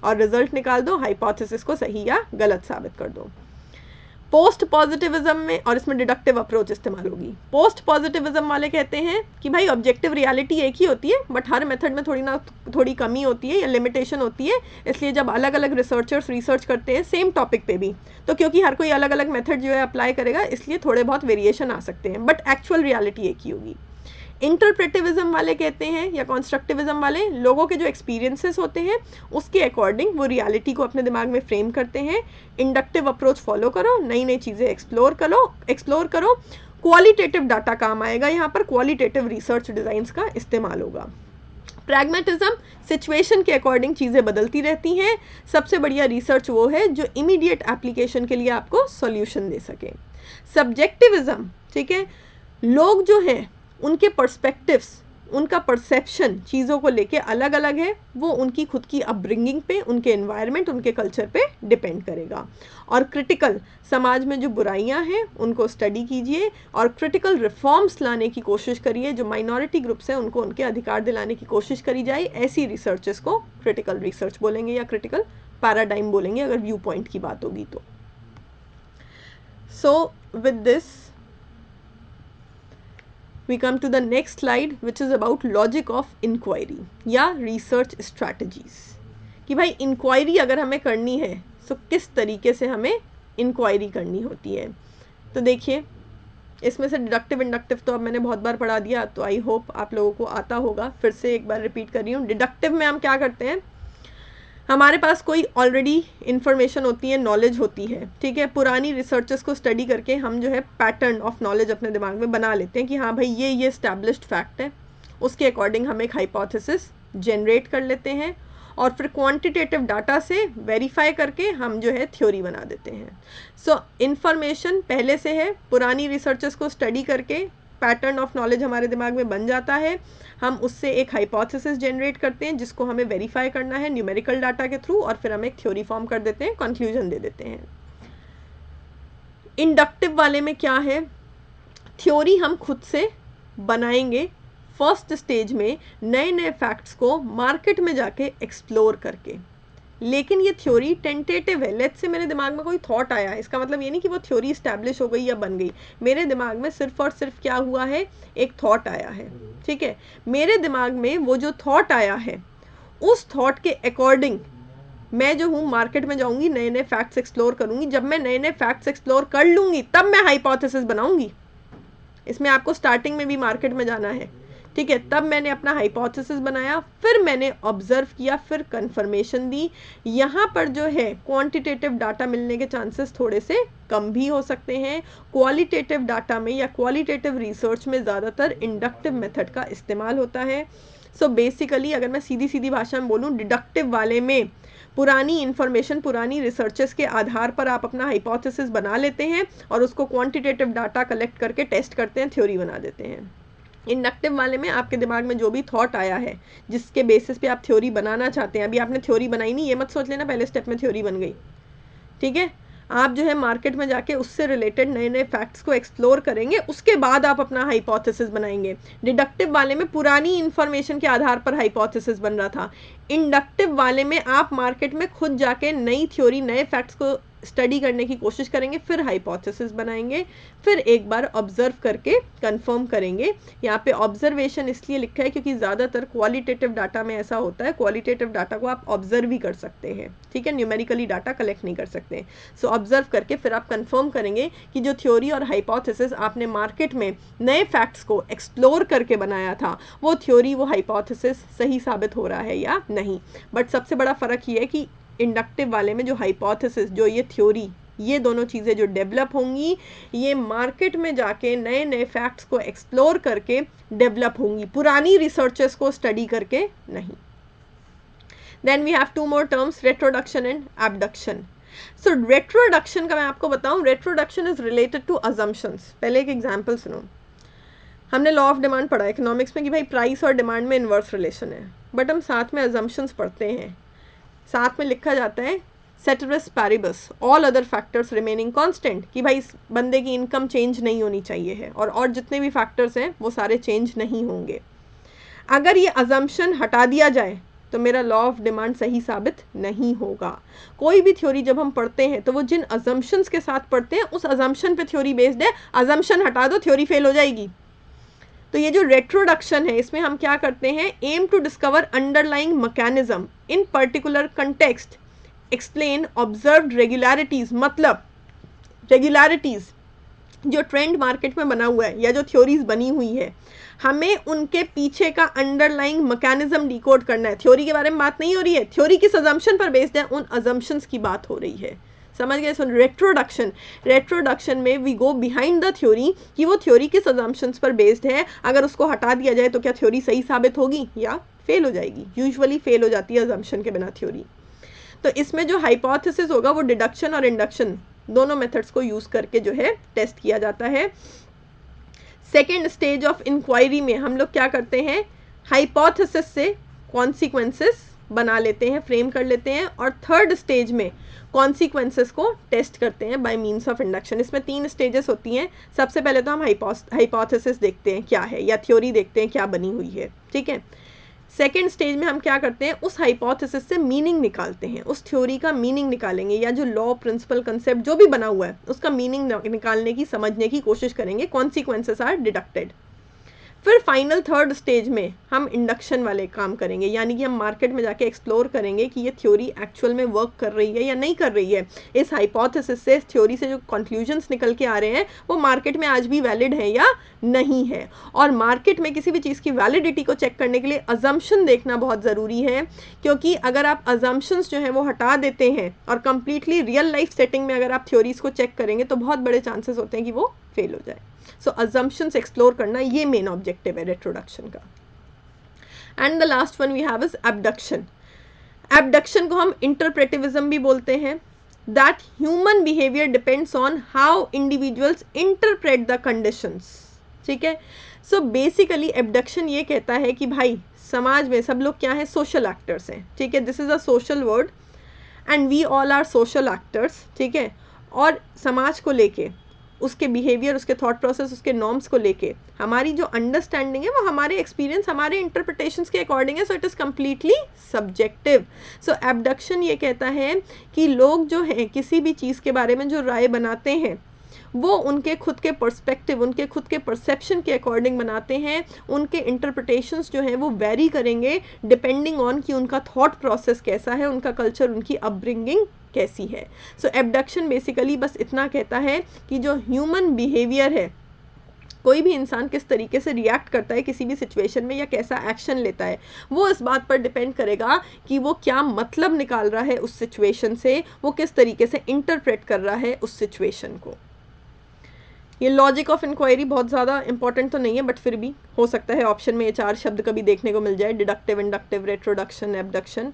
और रिजल्ट निकाल दो, हाइपोथेसिस को सही या गलत साबित कर दो। पोस्ट पॉजिटिविज्म में, और इसमें डिडक्टिव अप्रोच इस्तेमाल होगी। पोस्ट पॉजिटिविज्म वाले कहते हैं कि भाई ऑब्जेक्टिव रियलिटी एक ही होती है, बट हर मेथड में थोड़ी कमी होती है या लिमिटेशन होती है, इसलिए जब अलग अलग रिसर्चर्स रिसर्च करते हैं सेम टॉपिक पे भी, तो क्योंकि हर कोई अलग अलग मेथड जो है अप्लाई करेगा, इसलिए थोड़े बहुत वेरिएशन आ सकते हैं, बट एक्चुअल रियलिटी एक ही होगी। इंटरप्रेटिविज्म वाले कहते हैं, या कॉन्स्ट्रक्टिविज्म वाले, लोगों के जो एक्सपीरियंसेस होते हैं उसके अकॉर्डिंग वो रियलिटी को अपने दिमाग में फ्रेम करते हैं। इंडक्टिव अप्रोच फॉलो करो, नई नई चीज़ें एक्सप्लोर करो। क्वालिटेटिव डाटा काम आएगा यहाँ पर, क्वालिटेटिव रिसर्च डिज़ाइंस का इस्तेमाल होगा। प्रैग्मेटिज्म, सिचुएशन के अकॉर्डिंग चीज़ें बदलती रहती हैं। सबसे बढ़िया रिसर्च वो है जो इमीडिएट एप्लीकेशन के लिए आपको सॉल्यूशन दे सके। सब्जेक्टिविज्म, ठीक है, लोग जो हैं उनके पर्सपेक्टिव्स, उनका परसेप्शन चीज़ों को लेके अलग अलग है, वो उनकी खुद की अपब्रिंगिंग पे, उनके एनवायरनमेंट, उनके कल्चर पे डिपेंड करेगा। और क्रिटिकल, समाज में जो बुराइयां हैं उनको स्टडी कीजिए और क्रिटिकल रिफॉर्म्स लाने की कोशिश करिए। जो माइनॉरिटी ग्रुप्स हैं उनको उनके अधिकार दिलाने की कोशिश करी जाए। ऐसी रिसर्चेस को क्रिटिकल रिसर्च बोलेंगे या क्रिटिकल पैराडाइम बोलेंगे अगर व्यू पॉइंट की बात होगी तो। So with this we come to the next slide which is about logic of inquiry या research strategies कि भाई इंक्वायरी अगर हमें करनी है तो किस तरीके से हमें इंक्वायरी करनी होती है। तो देखिए, इसमें से डिडक्टिव इंडक्टिव तो अब मैंने बहुत बार पढ़ा दिया, तो आई होप आप लोगों को आता होगा। फिर से एक बार रिपीट कर रही हूँ। डिडक्टिव में हम क्या करते हैं, हमारे पास कोई ऑलरेडी इन्फॉर्मेशन होती है, नॉलेज होती है, ठीक है, पुरानी रिसर्चेस को स्टडी करके हम जो है पैटर्न ऑफ नॉलेज अपने दिमाग में बना लेते हैं कि हाँ भाई ये एस्टैब्लिश्ड फैक्ट है। उसके अकॉर्डिंग हम एक हाइपोथेसिस जनरेट कर लेते हैं और फिर क्वांटिटेटिव डाटा से वेरीफाई करके हम जो है थ्योरी बना देते हैं। सो इन्फॉर्मेशन पहले से है, पुरानी रिसर्चेस को स्टडी करके पैटर्न ऑफ नॉलेज हमारे दिमाग में बन जाता है। हम उससे एक हाइपोथेसिस जनरेट करते हैं जिसको हमें वेरीफाई करना है न्यूमेरिकल डाटा के थ्रू, और फिर हम एक थ्योरी फॉर्म कर देते हैं, कंक्लूजन दे देते हैं। इंडक्टिव वाले में क्या है, थ्योरी हम खुद से बनाएंगे फर्स्ट स्टेज में, नए नए फैक्ट्स को मार्केट में जाके एक्सप्लोर करके। लेकिन ये थ्योरी टेंटेटिव है। लेट्स से मेरे दिमाग में कोई थॉट आया है, इसका मतलब ये नहीं कि वो थ्योरी इस्टेब्लिश हो गई या बन गई। मेरे दिमाग में सिर्फ और सिर्फ क्या हुआ है, एक थॉट आया है, ठीक है। मेरे दिमाग में वो जो थॉट आया है, उस थॉट के अकॉर्डिंग मैं जो हूँ मार्केट में जाऊँगी, नए नए फैक्ट्स एक्सप्लोर करूँगी। जब मैं नए नए फैक्ट्स एक्सप्लोर कर लूँगी तब मैं हाइपोथेसिस बनाऊँगी। इसमें आपको स्टार्टिंग में भी मार्केट में जाना है, ठीक है। तब मैंने अपना हाइपोथेसिस बनाया, फिर मैंने ऑब्जर्व किया, फिर कंफर्मेशन दी। यहाँ पर जो है क्वांटिटेटिव डाटा मिलने के चांसेस थोड़े से कम भी हो सकते हैं। क्वालिटेटिव डाटा में या क्वालिटेटिव रिसर्च में ज़्यादातर इंडक्टिव मेथड का इस्तेमाल होता है। सो बेसिकली अगर मैं सीधी सीधी भाषा में बोलूँ, डिडक्टिव वाले में पुरानी इन्फॉर्मेशन, पुरानी रिसर्चेस के आधार पर आप अपना हाइपोथेसिस बना लेते हैं और उसको क्वांटिटेटिव डाटा कलेक्ट करके टेस्ट करते हैं, थ्योरी बना देते हैं। इंडक्टिव वाले में आपके दिमाग में जो भी थॉट आया है, जिसके बेसिस पे आप थ्योरी बनाना चाहते हैं, अभी आपने थ्योरी बनाई नहीं, ये मत सोच लेना पहले स्टेप में थ्योरी बन गई, ठीक है। आप जो है मार्केट में जाके उससे रिलेटेड नए नए फैक्ट्स को एक्सप्लोर करेंगे, उसके बाद आप अपना हाइपोथेसिस बनाएंगे। डिडक्टिव वाले में पुरानी इन्फॉर्मेशन के आधार पर हाइपोथेसिस बन रहा था। इंडक्टिव वाले में आप मार्केट में खुद जाके नई थ्योरी, नए फैक्ट्स को स्टडी करने की कोशिश करेंगे, फिर हाइपोथेसिस बनाएंगे, फिर एक बार ऑब्जर्व करके कंफर्म करेंगे। यहाँ पे ऑब्जर्वेशन इसलिए लिखा है क्योंकि ज़्यादातर क्वालिटेटिव डाटा में ऐसा होता है, क्वालिटेटिव डाटा को आप ऑब्जर्व भी कर सकते हैं, ठीक है, न्यूमेरिकली डाटा कलेक्ट नहीं कर सकते। सो ऑब्जर्व करके फिर आप कंफर्म करेंगे कि जो थ्योरी और हाइपोथेसिस आपने मार्केट में नए फैक्ट्स को एक्सप्लोर करके बनाया था, वो थ्योरी, वो हाइपोथेसिस सही साबित हो रहा है या नहीं। बट सबसे बड़ा फ़र्क ये है कि इंडक्टिव वाले में जो हाइपोथेसिस, जो ये थ्योरी, ये दोनों चीज़ें जो डेवलप होंगी, ये मार्केट में जाके नए नए फैक्ट्स को एक्सप्लोर करके डेवलप होंगी, पुरानी रिसर्चेस को स्टडी करके नहीं। Then we have two more terms, retroduction and abduction. So retroduction का मैं आपको बताऊं, retroduction is related to assumptions. पहले एक एग्जाम्पल सुनो। हमने लॉ ऑफ डिमांड पढ़ा इकोनॉमिक्स में कि भाई प्राइस और डिमांड में इन्वर्स रिलेशन है, बट हम साथ में अजम्पशंस पढ़ते हैं। साथ में लिखा जाता है ceteris paribus, all other factors remaining constant, कि भाई इस बंदे की इनकम चेंज नहीं होनी चाहिए है, और जितने भी फैक्टर्स हैं वो सारे चेंज नहीं होंगे। अगर ये अजम्पशन हटा दिया जाए तो मेरा लॉ ऑफ डिमांड सही साबित नहीं होगा। कोई भी थ्योरी जब हम पढ़ते हैं तो वो जिन अजम्पशंस के साथ पढ़ते हैं, उस अजम्पशन पे थ्योरी बेस्ड है। अजम्पशन हटा दो, थ्योरी फेल हो जाएगी। तो ये जो रेट्रोडक्शन है, इसमें हम क्या करते हैं, aim to discover underlying mechanism in particular context, explain observed regularities. मतलब रेगुलरिटीज जो ट्रेंड मार्केट में बना हुआ है या जो थ्योरीज बनी हुई है, हमें उनके पीछे का अंडरलाइंग मैकेनिज्म डिकोड करना है। थ्योरी के बारे में बात नहीं हो रही है, थ्योरी किस अजम्पशन पर बेस्ड है, उन अजम्पशंस की बात हो रही है। समझ गए। सो रेट्रोडक्शन में we go behind the theory कि वो थ्योरी किस अजम्पशंस पर बेस्ड है। अगर उसको हटा दिया जाए तो क्या थ्योरी सही साबित होगी या फेल हो जाएगी, यूजुअली फेल हो जाती है अजम्पशन के बिना थ्योरी। तो इसमें जो हाइपोथेसिस होगा वो डिडक्शन और इंडक्शन दोनों मेथड्स को यूज करके जो है टेस्ट किया जाता है। सेकेंड स्टेज ऑफ इंक्वायरी में हम लोग क्या करते हैं, हाइपोथेसिस से कॉन्सिक्वेंसेस बना लेते हैं, फ्रेम कर लेते हैं, और थर्ड स्टेज में कॉन्सिक्वेंसेस को टेस्ट करते हैं बाय मीन्स ऑफ इंडक्शन। इसमें 3 स्टेजेस होती हैं। सबसे पहले तो हम हाइपोथेसिस देखते हैं क्या है, या थ्योरी देखते हैं क्या बनी हुई है, ठीक है। सेकेंड स्टेज में हम क्या करते हैं, उस हाइपोथेसिस से मीनिंग निकालते हैं, उस थ्योरी का मीनिंग निकालेंगे, या जो लॉ, प्रिंसिपल, कंसेप्ट जो भी बना हुआ है उसका मीनिंग निकालने की, समझने की कोशिश करेंगे। Consequences are deducted. फिर फाइनल थर्ड स्टेज में हम इंडक्शन वाले काम करेंगे, यानी कि हम मार्केट में जाके एक्सप्लोर करेंगे कि ये थ्योरी एक्चुअल में वर्क कर रही है या नहीं कर रही है। इस हाइपोथेसिस से, इस थ्योरी से जो कंक्लूजन्स निकल के आ रहे हैं वो मार्केट में आज भी वैलिड है या नहीं है। और मार्केट में किसी भी चीज़ की वैलिडिटी को चेक करने के लिए अजम्पशन देखना बहुत ज़रूरी है, क्योंकि अगर आप अजम्पशंस जो हैं वो हटा देते हैं और कंप्लीटली रियल लाइफ सेटिंग में अगर आप थ्योरीज को चेक करेंगे तो बहुत बड़े चांसेस होते हैं कि वो फेल हो जाए। सो अजम्पशंस एक्सप्लोर करना ये मेन ऑब्जेक्टिव है रेट्रोडक्शन का। And the last one we have is abduction. Abduction को हम इंटरप्रेटिविज्म भी बोलते हैं। That human behaviour depends on how individuals interpret the conditions, ठीक है। सो बेसिकली एबडक्शन ये कहता है कि भाई समाज में सब लोग क्या है, सोशल एक्टर्स हैं, ठीक है। This is a social word and we all are social actors, ठीक है। और समाज को लेके, उसके बिहेवियर, उसके थॉट प्रोसेस, उसके नॉर्म्स को लेके हमारी जो अंडरस्टैंडिंग है वो हमारे एक्सपीरियंस, हमारे इंटरप्रिटेशंस के अकॉर्डिंग है। So it is completely subjective. So abduction ये कहता है कि लोग जो हैं किसी भी चीज़ के बारे में जो राय बनाते हैं वो उनके खुद के पर्सपेक्टिव, उनके खुद के परसेप्शन के अकॉर्डिंग बनाते हैं। उनके इंटरप्रिटेशंस जो हैं वो वेरी करेंगे डिपेंडिंग ऑन कि उनका थॉट प्रोसेस कैसा है, उनका कल्चर, उनकी अपब्रिंगिंग कैसी है। सो एबडक्शन बेसिकली बस इतना कहता है कि जो ह्यूमन बिहेवियर है, कोई भी इंसान किस तरीके से रिएक्ट करता है किसी भी सिचुएशन में या कैसा एक्शन लेता है, वो इस बात पर डिपेंड करेगा कि वो क्या मतलब निकाल रहा है उस सिचुएशन से, वो किस तरीके से इंटरप्रेट कर रहा है उस सिचुएशन को। ये लॉजिक ऑफ इंक्वायरी बहुत ज़्यादा इंपॉर्टेंट तो नहीं है, बट फिर भी हो सकता है ऑप्शन में ये 4 शब्द कभी देखने को मिल जाए, डिडक्टिव, इंडक्टिव, रेट्रोडक्शन, एबडक्शन।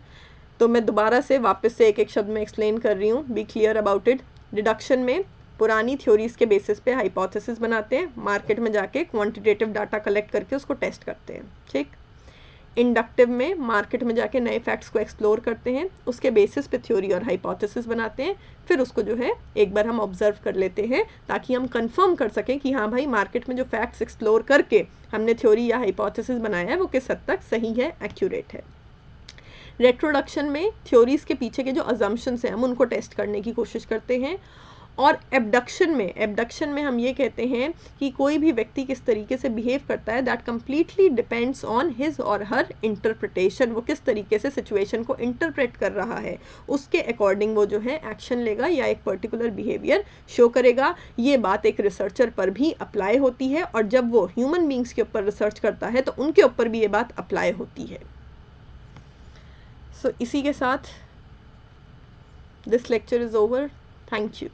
तो मैं दोबारा से वापस से एक एक शब्द में एक्सप्लेन कर रही हूँ, be clear about it. Deduction में पुरानी थ्योरीज के बेसिस पे हाइपोथेसिस बनाते हैं, मार्केट में जाके क्वांटिटेटिव डाटा कलेक्ट करके उसको टेस्ट करते हैं, ठीक। इंडक्टिव में मार्केट में जाके नए फैक्ट्स को एक्सप्लोर करते हैं, उसके बेसिस पे थ्योरी और हाइपोथेसिस बनाते हैं, फिर उसको जो है एक बार हम ऑब्जर्व कर लेते हैं ताकि हम कंफर्म कर सकें कि हाँ भाई मार्केट में जो फैक्ट्स एक्सप्लोर करके हमने थ्योरी या हाइपोथेसिस बनाया है वो किस हद तक सही है, एक्यूरेट है। रेट्रोडक्शन में थ्योरीज के पीछे के जो अजम्पशंस हैं हम उनको टेस्ट करने की कोशिश करते हैं। और एबडक्शन में हम ये कहते हैं कि कोई भी व्यक्ति किस तरीके से बिहेव करता है, that completely depends on his और हर इंटरप्रिटेशन। वो किस तरीके से सिचुएशन को इंटरप्रेट कर रहा है, उसके अकॉर्डिंग वो जो है एक्शन लेगा या एक पर्टिकुलर बिहेवियर शो करेगा। ये बात एक रिसर्चर पर भी अप्लाई होती है, और जब वो ह्यूमन बींग्स के ऊपर रिसर्च करता है तो उनके ऊपर भी ये बात अप्लाई होती है। सो इसी के साथ this lecture is over. Thank you.